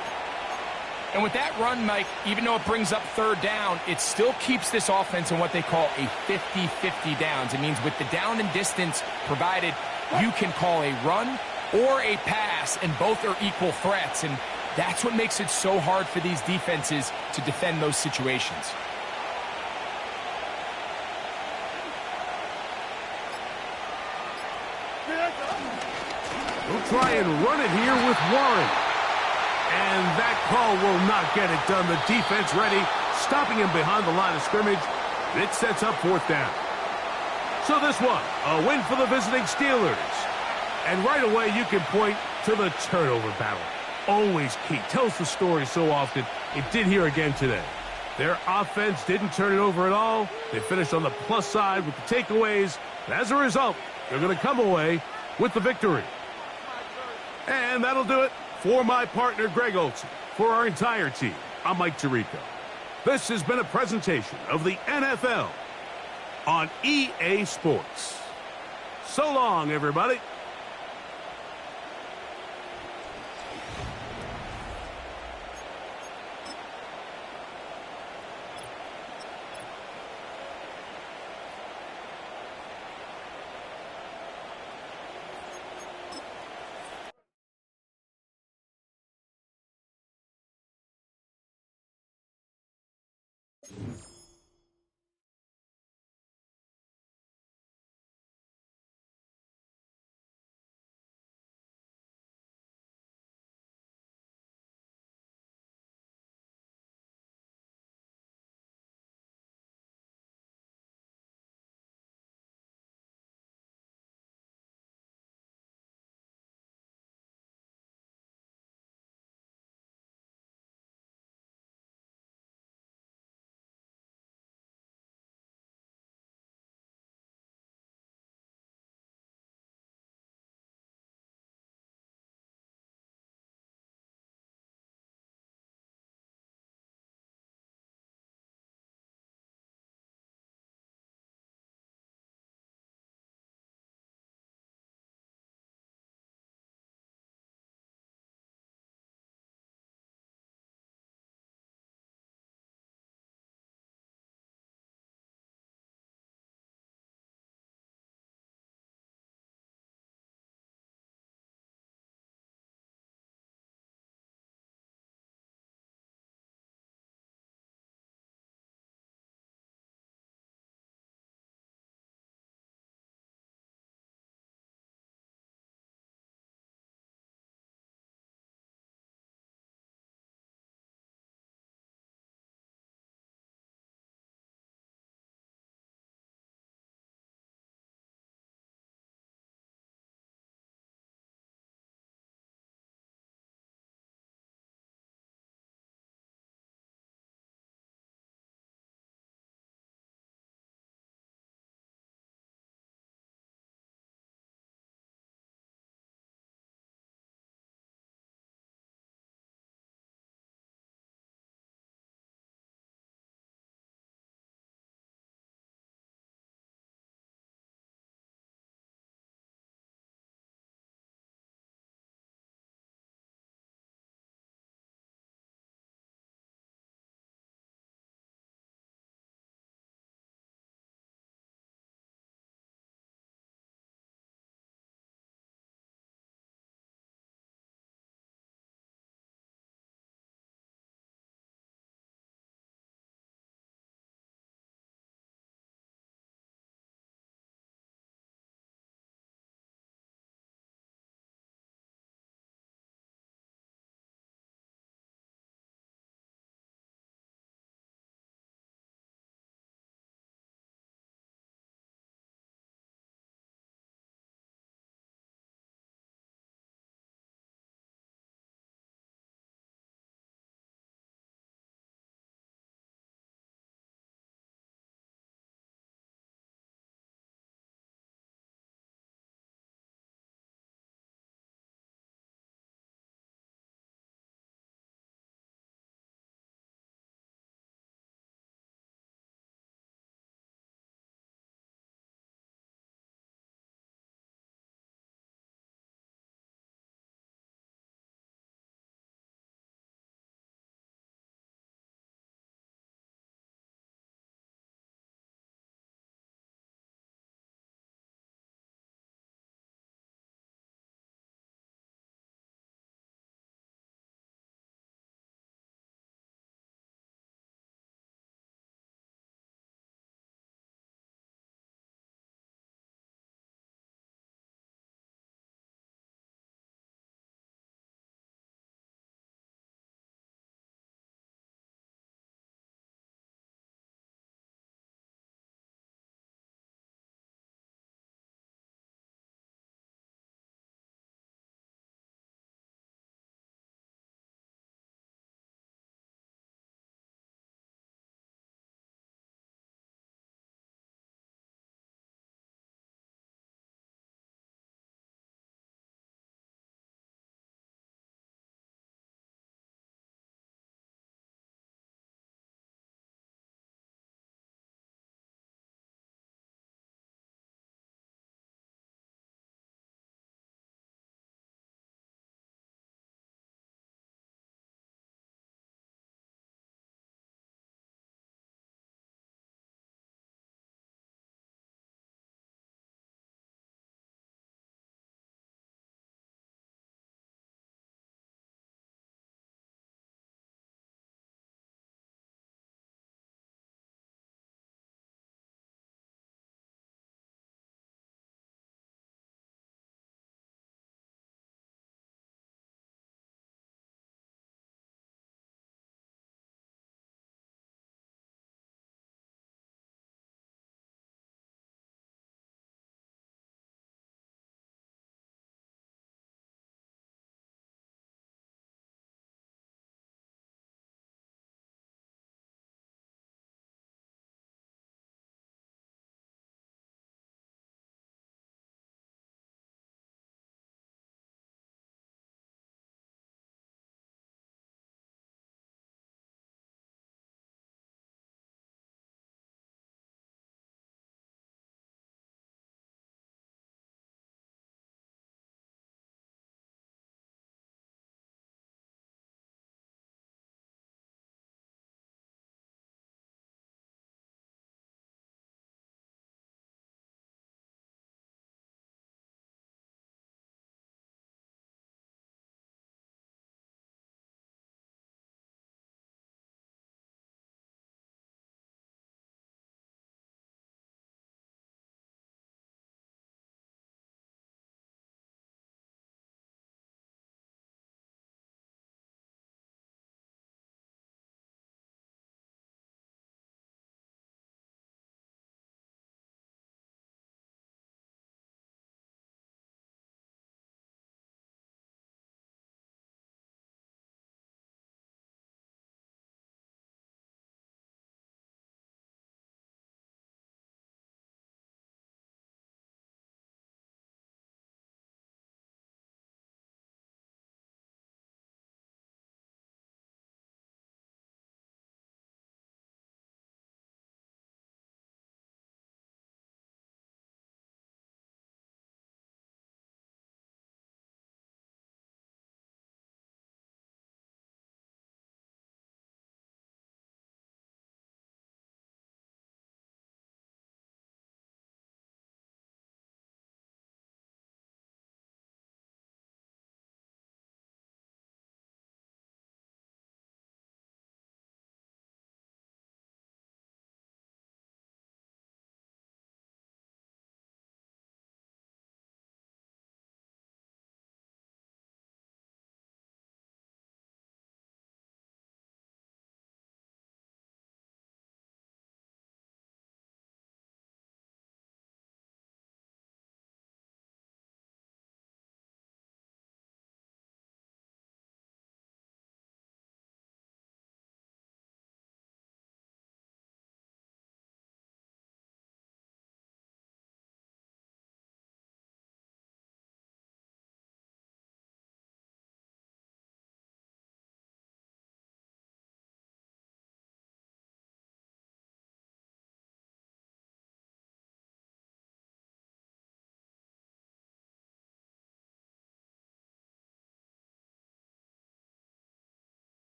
And with that run, Mike, even though it brings up 3rd down, it still keeps this offense in what they call a 50-50 downs. It means with the down and distance provided, you can call a run or a pass, and both are equal threats. And that's what makes it so hard for these defenses to defend those situations. We'll try and run it here with Warren. And that call will not get it done. The defense ready, stopping him behind the line of scrimmage. It sets up 4th down. So this one, a win for the visiting Steelers. And right away, you can point to the turnover battle. Always key. Tells the story so often. It did here again today. Their offense didn't turn it over at all. They finished on the plus side with the takeaways. And as a result, they're going to come away with the victory. And that'll do it. For my partner, Greg Olson, for our entire team, I'm Mike Tirico. This has been a presentation of the NFL on EA Sports. So long, everybody.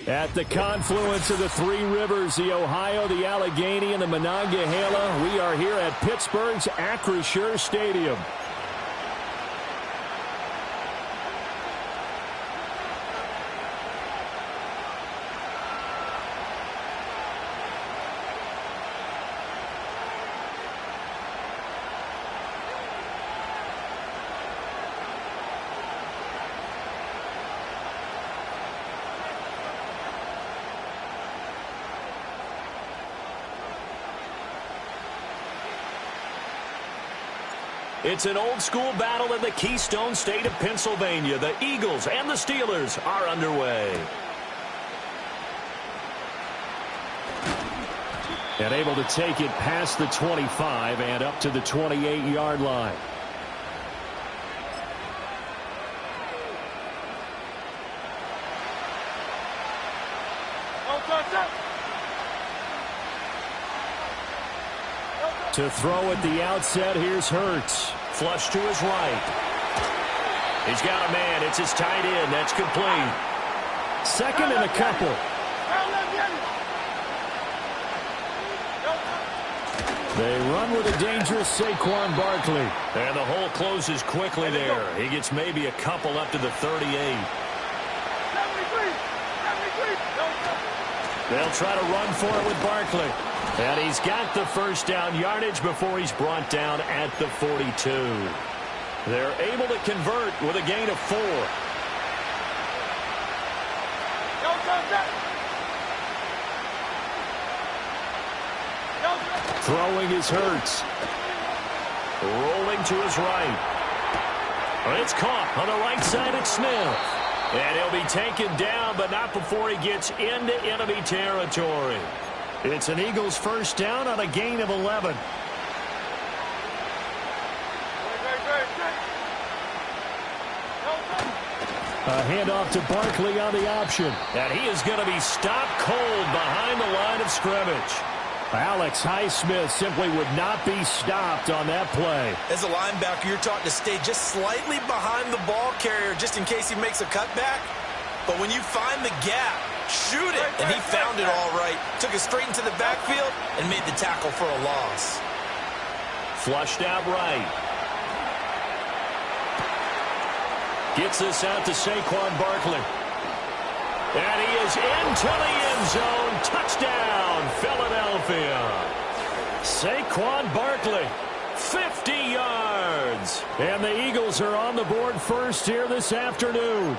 At the confluence of the three rivers, the Ohio, the Allegheny, and the Monongahela, we are here at Pittsburgh's Acrisure Stadium. It's an old-school battle in the Keystone State of Pennsylvania. The Eagles and the Steelers are underway. And able to take it past the 25 and up to the 28-yard line. To throw at the outset, here's Hurts. Flush to his right. He's got a man. It's his tight end. That's complete. Second and a couple. They run with a dangerous Saquon Barkley. And the hole closes quickly there. He gets maybe a couple up to the 38. They'll try to run for it with Barkley. And he's got the first down yardage before he's brought down at the 42. They're able to convert with a gain of 4. Throwing his Hurts. Rolling to his right. It's caught on the right side at Smith. And he'll be taken down, but not before he gets into enemy territory. It's an Eagles first down on a gain of 11. A handoff to Barkley on the option. And he is going to be stopped cold behind the line of scrimmage. Alex Highsmith simply would not be stopped on that play. As a linebacker, you're taught to stay just slightly behind the ball carrier just in case he makes a cutback. But when you find the gap, shoot it. And he found it all right. Took it straight into the backfield and made the tackle for a loss. Flushed out right. Gets this out to Saquon Barkley. And he is into the end zone. Touchdown, Philadelphia. Saquon Barkley, 50 yards. And the Eagles are on the board first here this afternoon.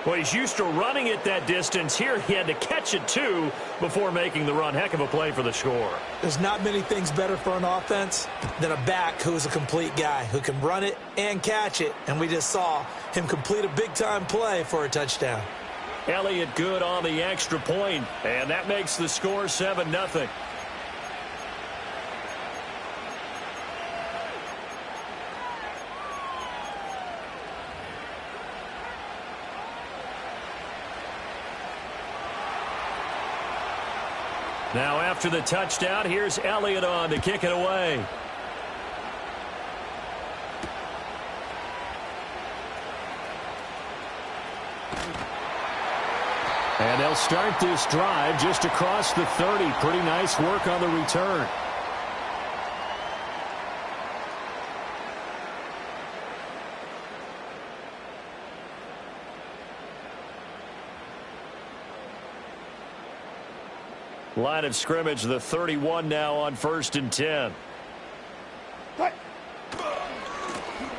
Well, he's used to running it that distance. Here he had to catch it, too, before making the run. Heck of a play for the score. There's not many things better for an offense than a back who is a complete guy who can run it and catch it. And we just saw him complete a big-time play for a touchdown. Elliott good on the extra point, and that makes the score 7-0. Now after the touchdown, here's Elliott on to kick it away. And they'll start this drive just across the 30. Pretty nice work on the return. Line of scrimmage, the 31 now on 1st and 10.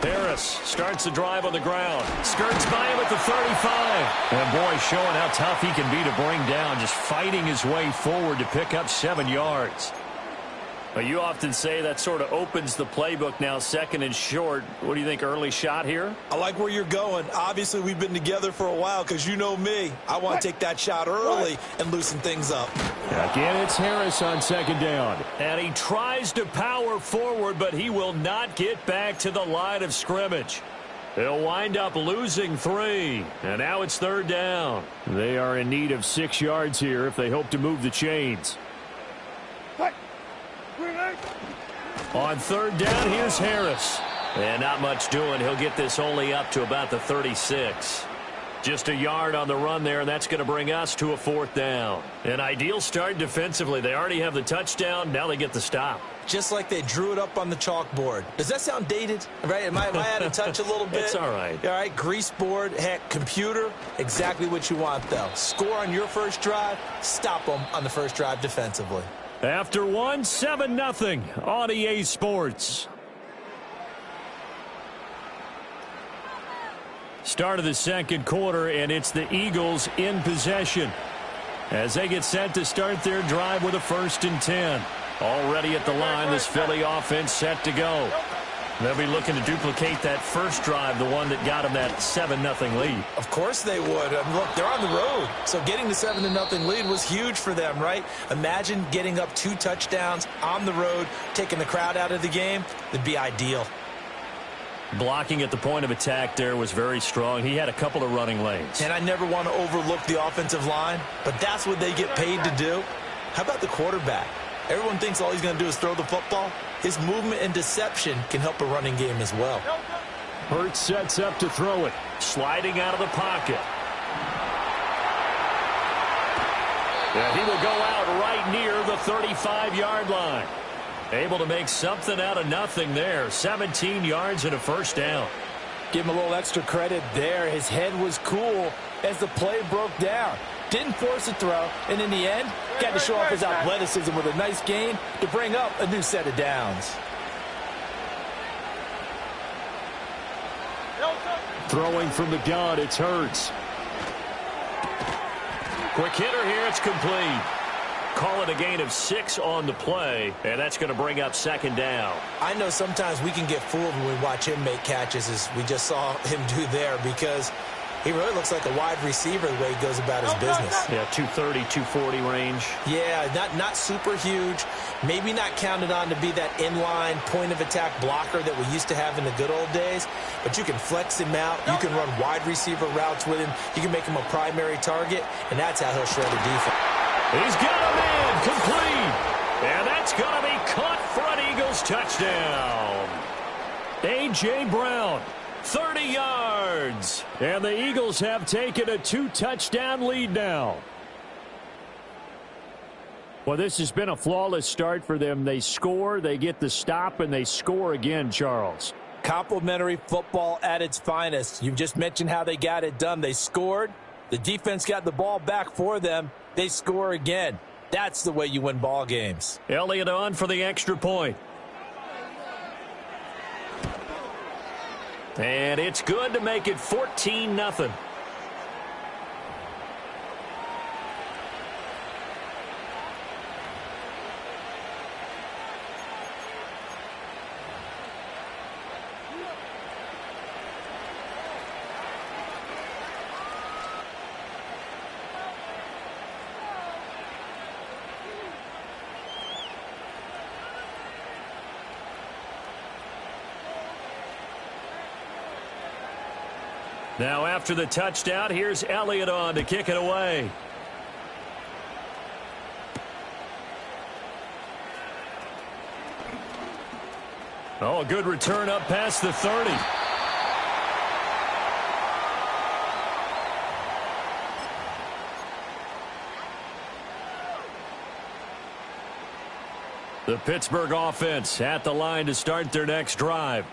Harris starts the drive on the ground. Skirts by him at the 35. And boy, showing how tough he can be to bring down, just fighting his way forward to pick up 7 yards. But you often say that sort of opens the playbook now, 2nd and short. What do you think, early shot here? I like where you're going. Obviously, we've been together for a while because you know me. I want to take that shot early and loosen things up. Again, it's Harris on 2nd down. And he tries to power forward, but he will not get back to the line of scrimmage. They'll wind up losing 3. And now it's 3rd down. They are in need of 6 yards here if they hope to move the chains. On 3rd down, here's Harris. And not much doing. He'll get this only up to about the 36. Just a yard on the run there, and that's going to bring us to a 4th down. An ideal start defensively. They already have the touchdown. Now they get the stop. Just like they drew it up on the chalkboard. Does that sound dated? Right? Am I out of touch a little bit? It's all right. All right, grease board, heck, computer, exactly what you want, though. Score on your first drive, stop them on the first drive defensively. After 1, 7-0 on EA Sports. Start of the second quarter, and it's the Eagles in possession as they get set to start their drive with a 1st and 10. Already at the line, this Philly offense set to go. They'll be looking to duplicate that first drive, the one that got them that 7-0 lead. Of course they would. Look, they're on the road, so getting the 7-0 lead was huge for them, right? Imagine getting up 2 touchdowns on the road, taking the crowd out of the game. It'd be ideal. Blocking at the point of attack there was very strong. He had a couple of running lanes. And I never want to overlook the offensive line, but that's what they get paid to do. How about the quarterback? Everyone thinks all he's going to do is throw the football. His movement and deception can help a running game as well. Hurts sets up to throw it. Sliding out of the pocket. And he will go out right near the 35-yard line. Able to make something out of nothing there. 17 yards and a 1st down. Give him a little extra credit there. His head was cool as the play broke down. Didn't force a throw, and in the end, got to show off his athleticism with a nice gain to bring up a new set of downs. Throwing from the gun, it's Hurts. Quick hitter here, it's complete. Call it a gain of 6 on the play, and that's going to bring up 2nd down. I know sometimes we can get fooled when we watch him make catches, as we just saw him do there, because he really looks like a wide receiver the way he goes about his business. Yeah, 230, 240 range. Yeah, not super huge. Maybe not counted on to be that inline point-of-attack blocker that we used to have in the good old days, but you can flex him out. You can run wide receiver routes with him. You can make him a primary target, and that's how he'll shred a defense. He's got a man complete. And that's going to be caught for an Eagles touchdown. A.J. Brown, 30 yards. And the Eagles have taken a 2-touchdown lead now. Well, this has been a flawless start for them. They score, they get the stop, and they score again, Charles. Complimentary football at its finest. You've just mentioned how they got it done. They scored. The defense got the ball back for them. They score again. That's the way you win ball games. Elliott on for the extra point. And it's good to make it 14-0. Now after the touchdown, here's Elliott on to kick it away. Oh, a good return up past the 30. The Pittsburgh offense at the line to start their next drive.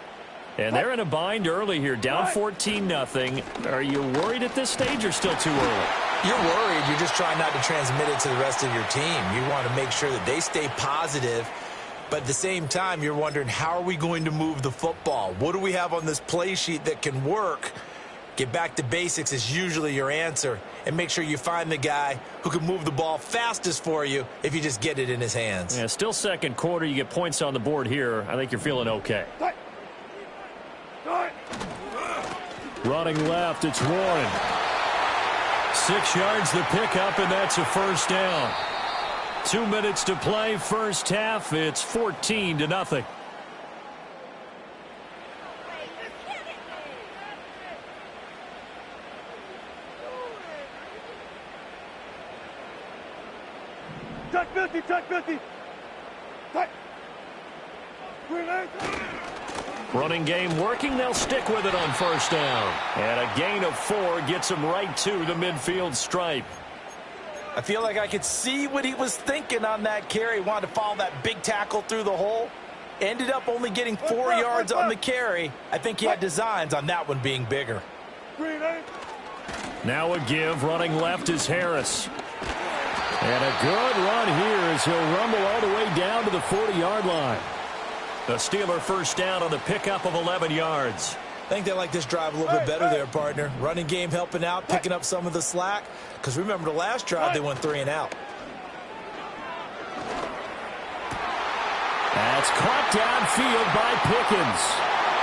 And they're in a bind early here, down 14-0. Are you worried at this stage or still too early? You're worried. You're just trying not to transmit it to the rest of your team. You want to make sure that they stay positive. But at the same time, you're wondering, how are we going to move the football? What do we have on this play sheet that can work? Get back to basics is usually your answer. And make sure you find the guy who can move the ball fastest for you if you just get it in his hands. Yeah, still second quarter. You get points on the board here. I think you're feeling okay. Running left, it's Warren. 6 yards the pickup, and that's a first down. 2 minutes to play, first half. It's 14-0. Touch 50, touch 50. Touch. Running game working. They'll stick with it on first down. And a gain of 4 gets them right to the midfield stripe. I feel like I could see what he was thinking on that carry. He wanted to follow that big tackle through the hole. Ended up only getting 4 yards on the carry. I think he had designs on that one being bigger. Now a give. Running left is Harris. And a good run here as he'll rumble all the way down to the 40-yard line. The Steeler first down on the pickup of 11 yards. I think they like this drive a little bit better there, partner. Running game helping out, picking up some of the slack. Because remember, the last drive, they went 3 and out. That's caught downfield by Pickens.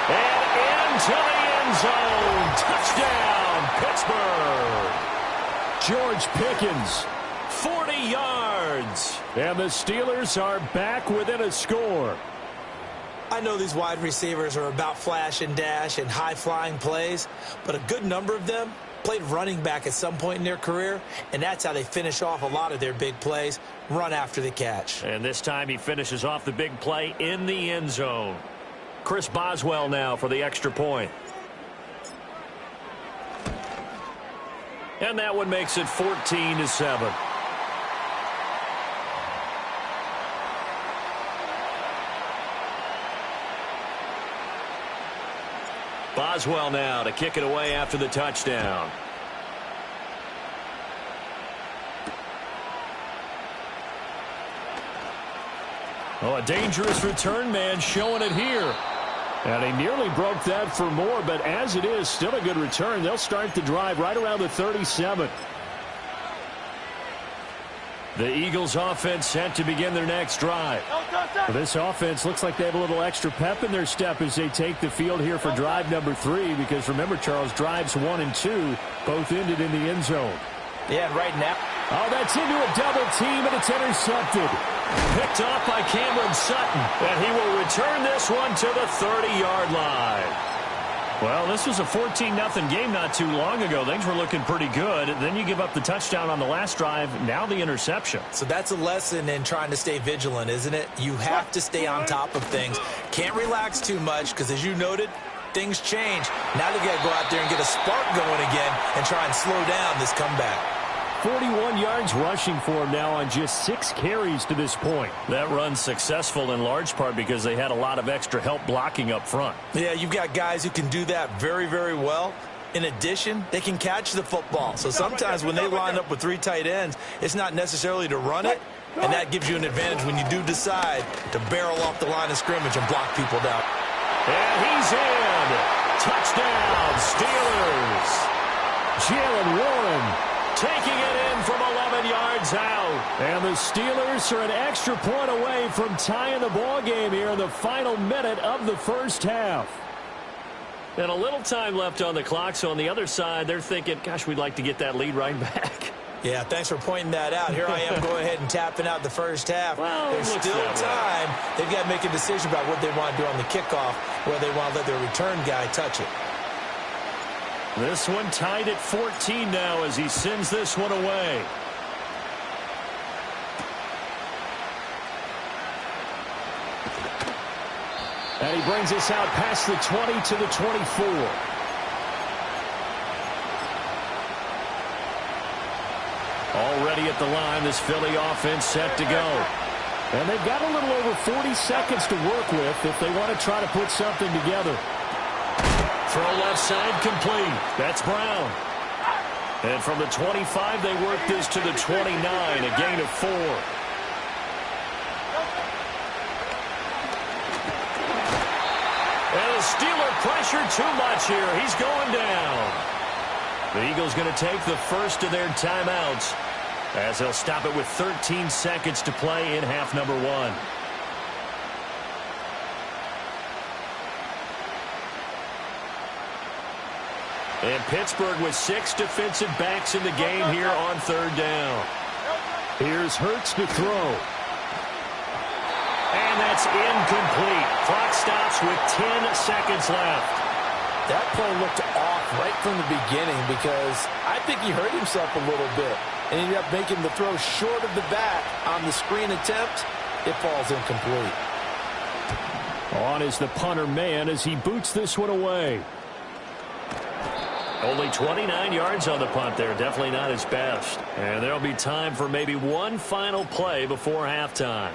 And into the end zone. Touchdown, Pittsburgh. George Pickens, 40 yards. And the Steelers are back within a score. I know these wide receivers are about flash and dash and high-flying plays, but a good number of them played running back at some point in their career, and that's how they finish off a lot of their big plays, run after the catch. And this time he finishes off the big play in the end zone. Chris Boswell now for the extra point. And that one makes it 14-7. Boswell now to kick it away after the touchdown. Oh, a dangerous return man showing it here. And he nearly broke that for more, but as it is, still a good return. They'll start the drive right around the 37. The Eagles offense set to begin their next drive. This offense looks like they have a little extra pep in their step as they take the field here for drive number 3, because remember, Charles, drives 1 and 2 both ended in the end zone. Yeah, right now. Oh, that's into a double team, and it's intercepted. Picked off by Cameron Sutton, and he will return this one to the 30-yard line. Well, this was a 14-0 game not too long ago. Things were looking pretty good. Then you give up the touchdown on the last drive. Now the interception. So that's a lesson in trying to stay vigilant, isn't it? You have to stay on top of things. Can't relax too much because, as you noted, things change. Now they got to go out there and get a spark going again and try and slow down this comeback. 41 yards rushing for him now on just 6 carries to this point. That run's successful in large part because they had a lot of extra help blocking up front. Yeah, you've got guys who can do that very, very well. In addition, they can catch the football. So sometimes when they line up with 3 tight ends, it's not necessarily to run it, and that gives you an advantage when you do decide to barrel off the line of scrimmage and block people down. And he's in. Touchdown, Steelers. Jalen Warren taking it in from 11 yards out. And the Steelers are an extra point away from tying the ball game here in the final minute of the first half. And a little time left on the clock, so on the other side, they're thinking, gosh, we'd like to get that lead right back. Yeah, thanks for pointing that out. Here I am going ahead and tapping out the first half. Well, there's still time. They've got to make a decision about what they want to do on the kickoff, whether they want to let their return guy touch it. This one tied at 14 now as he sends this one away. And he brings us out past the 20 to the 24. Already at the line, this Philly offense set to go. And they've got a little over 40 seconds to work with if they want to try to put something together. Throw left side complete. That's Brown. And from the 25, they work this to the 29, a gain of 4. And the Steeler pressure too much here. He's going down. The Eagles going to take the first of their timeouts as they'll stop it with 13 seconds to play in half number 1. And Pittsburgh with 6 defensive backs in the game here on 3rd down. Here's Hurts to throw. And that's incomplete. Clock stops with 10 seconds left. That play looked off right from the beginning because I think he hurt himself a little bit. And ended up making the throw short of the back on the screen attempt. It falls incomplete. On is the punter man as he boots this one away. Only 29 yards on the punt there. Definitely not his best. And there'll be time for maybe one final play before halftime.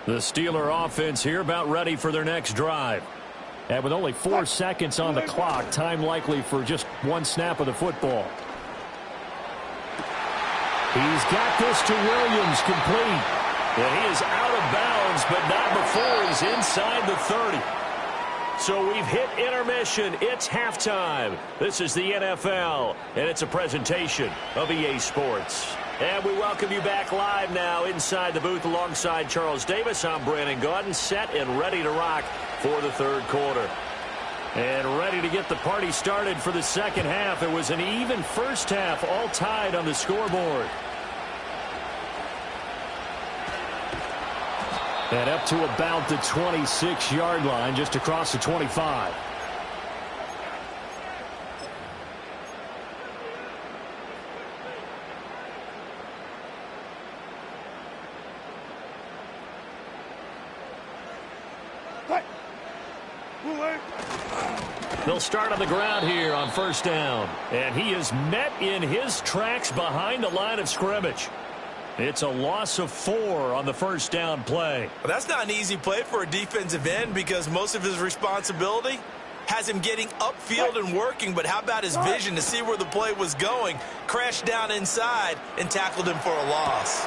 The Steeler offense here about ready for their next drive. And with only 4 seconds on the clock, time likely for just one snap of the football. He's got this to Williams, complete. Yeah, he is out of bounds, but not before he's inside the 30. So we've hit intermission. It's halftime. This is the NFL, and it's a presentation of EA Sports. And we welcome you back live now inside the booth alongside Charles Davis. I'm Brandon Gaudin, set and ready to rock for the third quarter. And ready to get the party started for the second half. It was an even first half, all tied on the scoreboard. And up to about the 26-yard line, just across the 25. They'll start on the ground here on first down. And he is met in his tracks behind the line of scrimmage. It's a loss of 4 on the first down play. Well, that's not an easy play for a defensive end because most of his responsibility has him getting upfield and working. But how about his vision to see where the play was going? Crashed down inside and tackled him for a loss.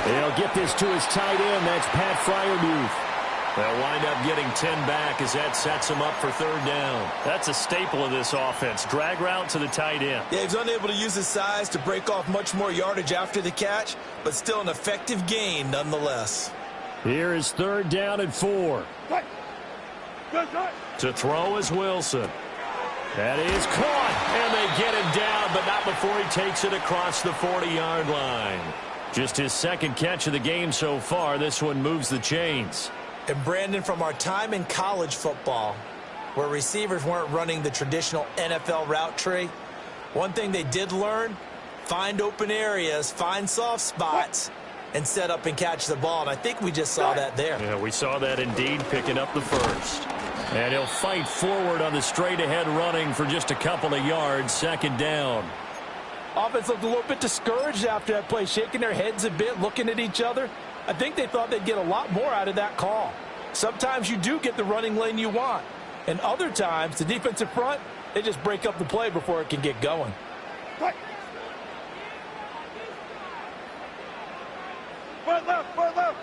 They'll get this to his tight end. That's Pat Fryermuth. They'll wind up getting 10 back as that sets him up for third down. That's a staple of this offense. Drag route to the tight end. Yeah, he's unable to use his size to break off much more yardage after the catch, but still an effective gain nonetheless. Here is third down and 4. To throw is Wilson. That is caught, and they get him down, but not before he takes it across the 40-yard line. Just his second catch of the game so far. This one moves the chains. And Brandon, from our time in college football, where receivers weren't running the traditional NFL route tree, one thing they did learn, find open areas, find soft spots, and set up and catch the ball. And I think we just saw that there. Yeah, we saw that indeed, picking up the first. And he'll fight forward on the straight-ahead running for just a couple of yards, second down. Offense looked a little bit discouraged after that play, shaking their heads a bit, looking at each other. I think they thought they'd get a lot more out of that call. Sometimes you do get the running lane you want. And other times, the defensive front, they just break up the play before it can get going. Right left, right left.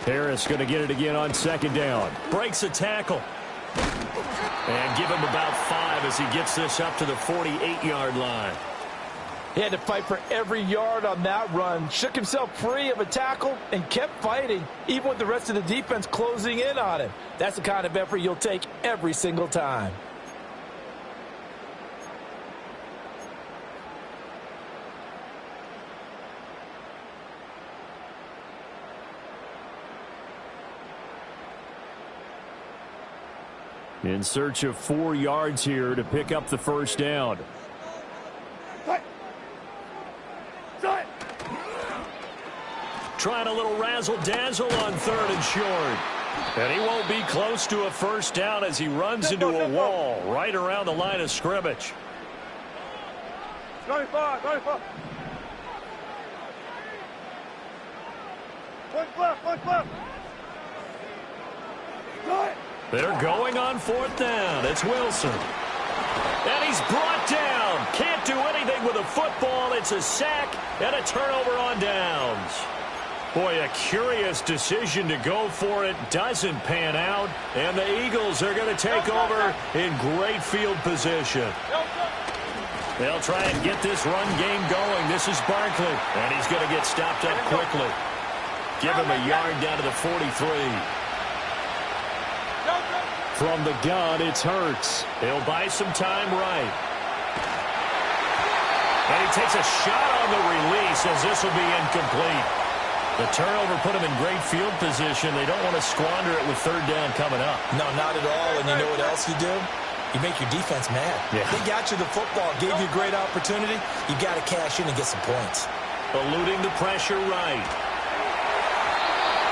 Harris going to get it again on second down. Breaks a tackle. And give him about 5 as he gets this up to the 48-yard line. He had to fight for every yard on that run. Shook himself free of a tackle and kept fighting, even with the rest of the defense closing in on him. That's the kind of effort you'll take every single time. In search of 4 yards here to pick up the first down. Trying a little razzle-dazzle on third and short. And he won't be close to a first down as he runs into a wall right around the line of scrimmage. 95, 95. One left. They're going on fourth down. It's Wilson. And he's brought down. Can't do anything with a football. It's a sack and a turnover on downs. Boy, a curious decision to go for it. Doesn't pan out. And the Eagles are going to take over in great field position. They'll try and get this run game going. This is Barkley. And he's going to get stopped up quickly. Give him a yard down to the 43. From the gun, it's Hurts. He'll buy some time right. And he takes a shot on the release as this will be incomplete. The turnover put them in great field position. They don't want to squander it with third down coming up. No, not at all. And you know what else you do? You make your defense mad. Yeah. They got you the football, gave you a great opportunity. You got to cash in and get some points. Eluding the pressure right.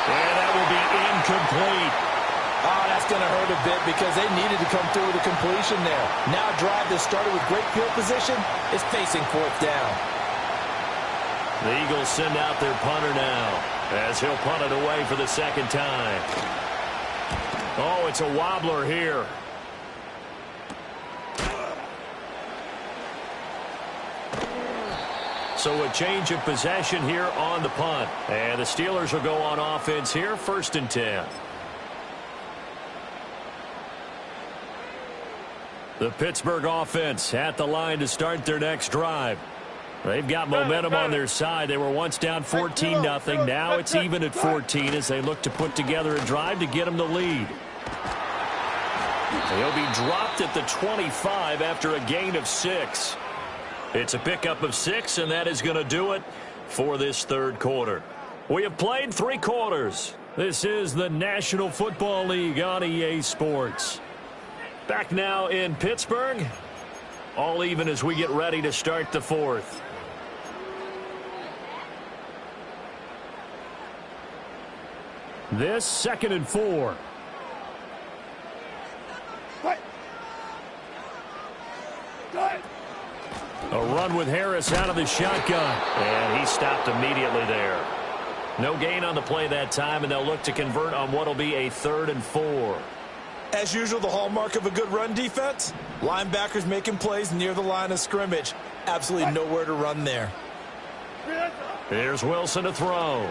And that will be incomplete. Oh, that's going to hurt a bit because they needed to come through with a completion there. Now a drive that started with great field position is facing fourth down. The Eagles send out their punter now as he'll punt it away for the second time. Oh, it's a wobbler here. So a change of possession here on the punt. And the Steelers will go on offense here, 1st and 10. The Pittsburgh offense at the line to start their next drive. They've got momentum on their side. They were once down 14-0. Now it's even at 14 as they look to put together a drive to get them the lead. He'll be dropped at the 25 after a gain of 6. It's a pickup of 6, and that is going to do it for this third quarter. We have played 3 quarters. This is the National Football League on EA Sports. Back now in Pittsburgh. All even as we get ready to start the fourth. This 2nd and 4. A run with Harris out of the shotgun. And he stopped immediately there. No gain on the play that time, and they'll look to convert on what will be a 3rd and 4. As usual, the hallmark of a good run defense, linebackers making plays near the line of scrimmage. Absolutely nowhere to run there. Here's Wilson to throw.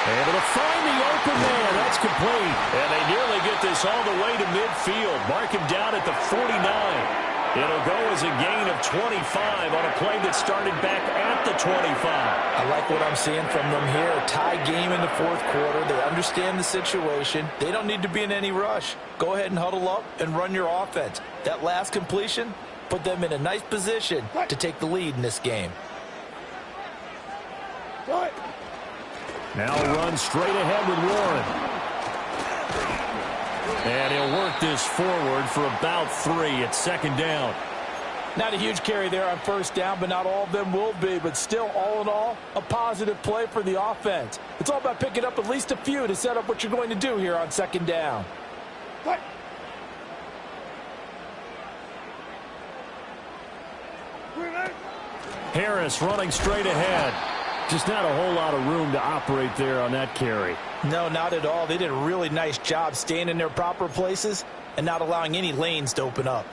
Able to find the open man. That's complete. And they nearly get this all the way to midfield. Mark him down at the 49. It'll go as a gain of 25 on a play that started back at the 25. I like what I'm seeing from them here. A tie game in the fourth quarter. They understand the situation. They don't need to be in any rush. Go ahead and huddle up and run your offense. That last completion put them in a nice position to take the lead in this game. Now run straight ahead with Warren. And he'll work this forward for about 3 at 2nd down. Not a huge carry there on 1st down, but not all of them will be. But still, all in all, a positive play for the offense. It's all about picking up at least a few to set up what you're going to do here on 2nd down. Harris running straight ahead. Just not a whole lot of room to operate there on that carry. No, not at all. They did a really nice job staying in their proper places and not allowing any lanes to open up.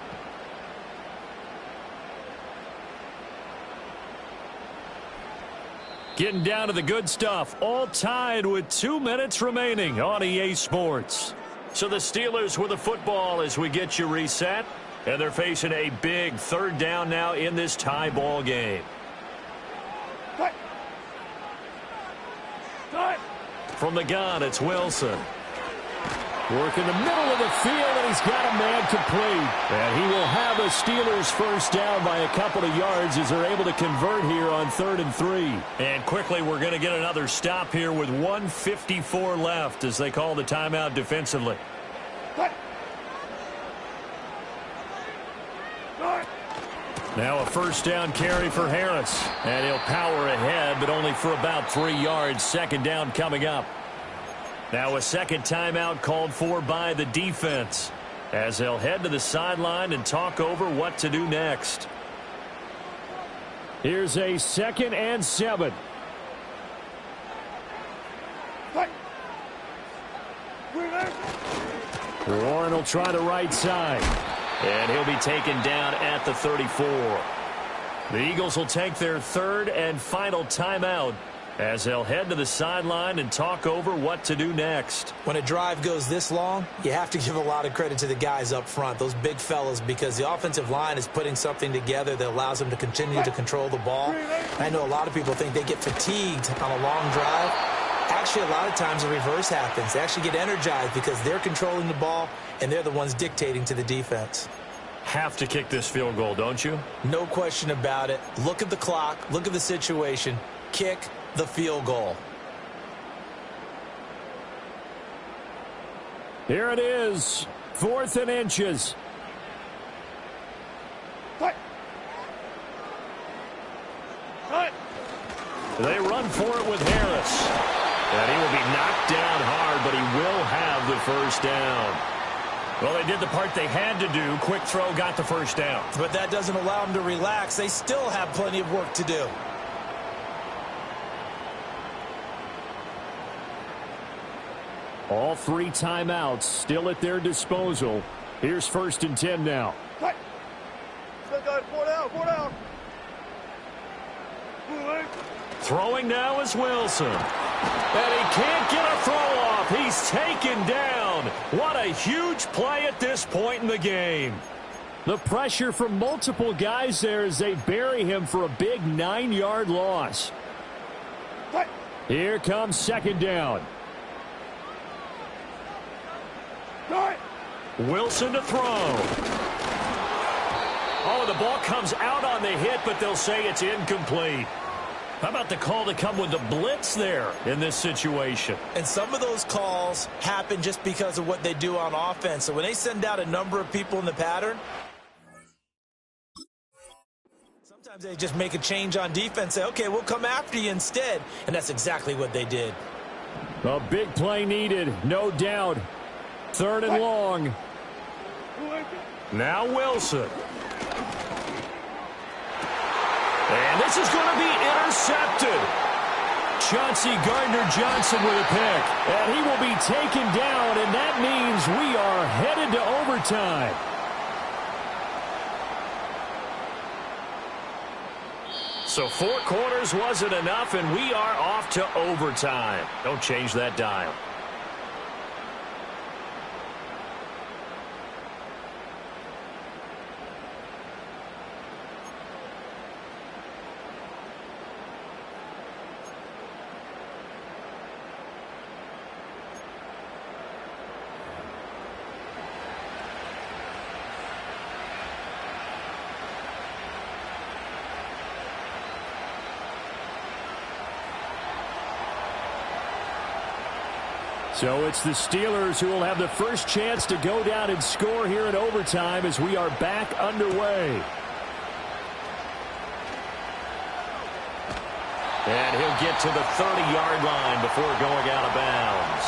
Getting down to the good stuff. All tied with 2 minutes remaining on EA Sports. So the Steelers with the football as we get you reset. And they're facing a big 3rd down now in this tie ball game. From the gun, it's Wilson. Work in the middle of the field, and he's got a man complete. And he will have a Steelers 1st down by a couple of yards as they're able to convert here on 3rd and 3. And quickly, we're going to get another stop here with 1:54 left as they call the timeout defensively. Now a 1st down carry for Harris. And he'll power ahead, but only for about 3 yards. 2nd down coming up. Now a 2nd timeout called for by the defense as they'll head to the sideline and talk over what to do next. Here's a 2nd and 7. Warren will try the right side. And he'll be taken down at the 34. The Eagles will take their 3rd and final timeout as they'll head to the sideline and talk over what to do next. When a drive goes this long, you have to give a lot of credit to the guys up front, those big fellas, because the offensive line is putting something together that allows them to continue to control the ball. I know a lot of people think they get fatigued on a long drive. Actually, a lot of times the reverse happens. They actually get energized because they're controlling the ball, and they're the ones dictating to the defense. Have to kick this field goal, don't you? No question about it. Look at the clock. Look at the situation. Kick the field goal. Here it is, 4th and inches. Cut. Cut. They run for it with Harris. And he will be knocked down hard, but he will have the first down. Well, they did the part they had to do. Quick throw got the first down. But that doesn't allow them to relax. They still have plenty of work to do. All 3 timeouts still at their disposal. Here's 1st and 10 now. Cut. Still got 4 down. 4 down. Throwing now is Wilson. And he can't get a throw off. He's taken down. What a huge play at this point in the game. The pressure from multiple guys there as they bury him for a big 9-yard loss. Cut. Here comes 2nd down. Cut. Wilson to throw. Oh, the ball comes out on the hit, but they'll say it's incomplete. How about the call to come with the blitz there in this situation? And some of those calls happen just because of what they do on offense. So when they send out a number of people in the pattern, sometimes they just make a change on defense, say, okay, we'll come after you instead. And that's exactly what they did. A big play needed, no doubt. 3rd and long. Now Wilson. And this is going to be intercepted. Chauncey Gardner-Johnson with a pick. And he will be taken down, and that means we are headed to overtime. So 4 quarters wasn't enough, and we are off to overtime. Don't change that dial. So it's the Steelers who will have the first chance to go down and score here in overtime as we are back underway. And he'll get to the 30-yard line before going out of bounds.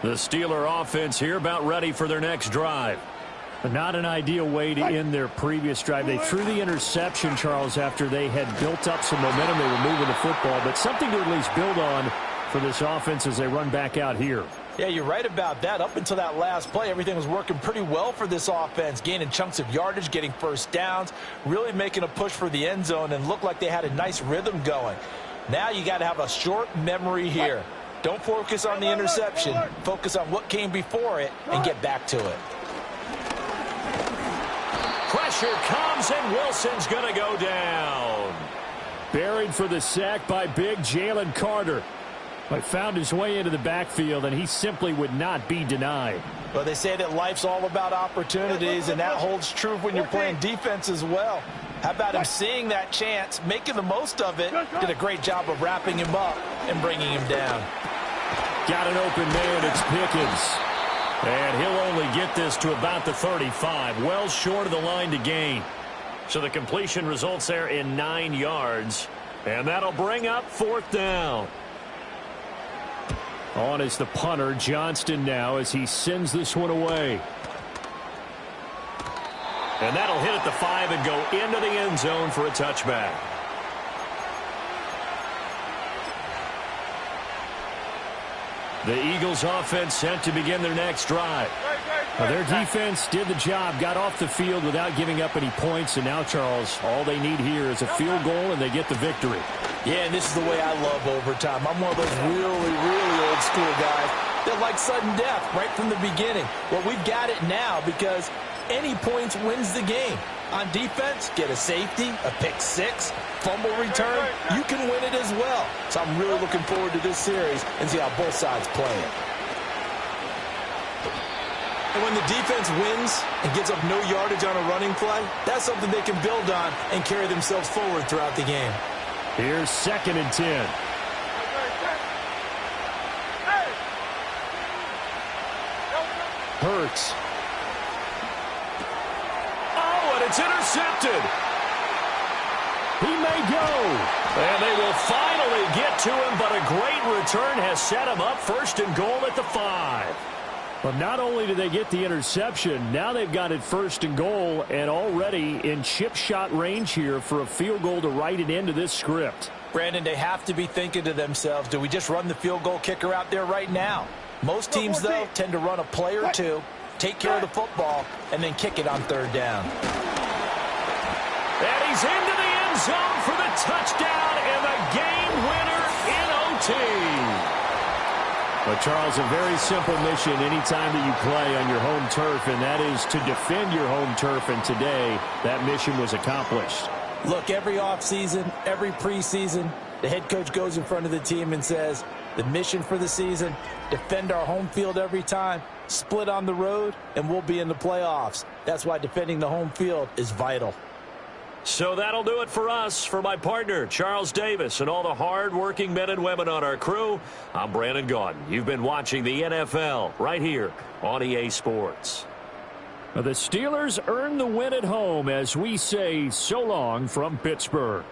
The Steeler offense here about ready for their next drive. But not an ideal way to end their previous drive. They threw the interception, Charles, after they had built up some momentum. They were moving the football, but something to at least build on for this offense as they run back out here. Yeah, you're right about that. Up until that last play, everything was working pretty well for this offense, gaining chunks of yardage, getting first downs, really making a push for the end zone, and looked like they had a nice rhythm going. Now you got to have a short memory here. Don't focus on the interception. Focus on what came before it and get back to it. Pressure comes, and Wilson's going to go down. Buried for the sack by big Jalen Carter. But found his way into the backfield, and he simply would not be denied. Well, they say that life's all about opportunities, and that holds true when you're playing defense as well. How about him seeing that chance, making the most of it, did a great job of wrapping him up and bringing him down. Got an open man, it's Pickens. And he'll only get this to about the 35, well short of the line to gain. So the completion results there in 9 yards, and that'll bring up 4th down. On is the punter, Johnston, now as he sends this one away. And that'll hit at the 5 and go into the end zone for a touchback. The Eagles offense set to begin their next drive. Well, their defense did the job, got off the field without giving up any points, and now, Charles, all they need here is a field goal, and they get the victory. Yeah, and this is the way I love overtime. I'm one of those really, really old school guys that like sudden death right from the beginning. Well, we've got it now because any points wins the game. On defense, get a safety, a pick six, fumble return, you can win it as well. So I'm really looking forward to this series and see how both sides play it. And when the defense wins and gets up no yardage on a running play, that's something they can build on and carry themselves forward throughout the game. Here's 2nd and 10. Hurts. Oh, and it's intercepted. He may go. And they will finally get to him, but a great return has set him up 1st and goal at the 5. But not only do they get the interception, now they've got it 1st and goal and already in chip shot range here for a field goal to write it into this script. Brandon, they have to be thinking to themselves, do we just run the field goal kicker out there right now? Most teams, though, tend to run a play or two, take care of the football, and then kick it on 3rd down. And he's into the end zone for the touchdown and the game winner in OT. But, Charles, a very simple mission anytime that you play on your home turf, and that is to defend your home turf. And today, that mission was accomplished. Look, every offseason, every preseason, the head coach goes in front of the team and says, the mission for the season, defend our home field every time, split on the road, and we'll be in the playoffs. That's why defending the home field is vital. So that'll do it for us. For my partner, Charles Davis, and all the hard-working men and women on our crew, I'm Brandon Gaudin. You've been watching the NFL right here on EA Sports. The Steelers earn the win at home as we say so long from Pittsburgh.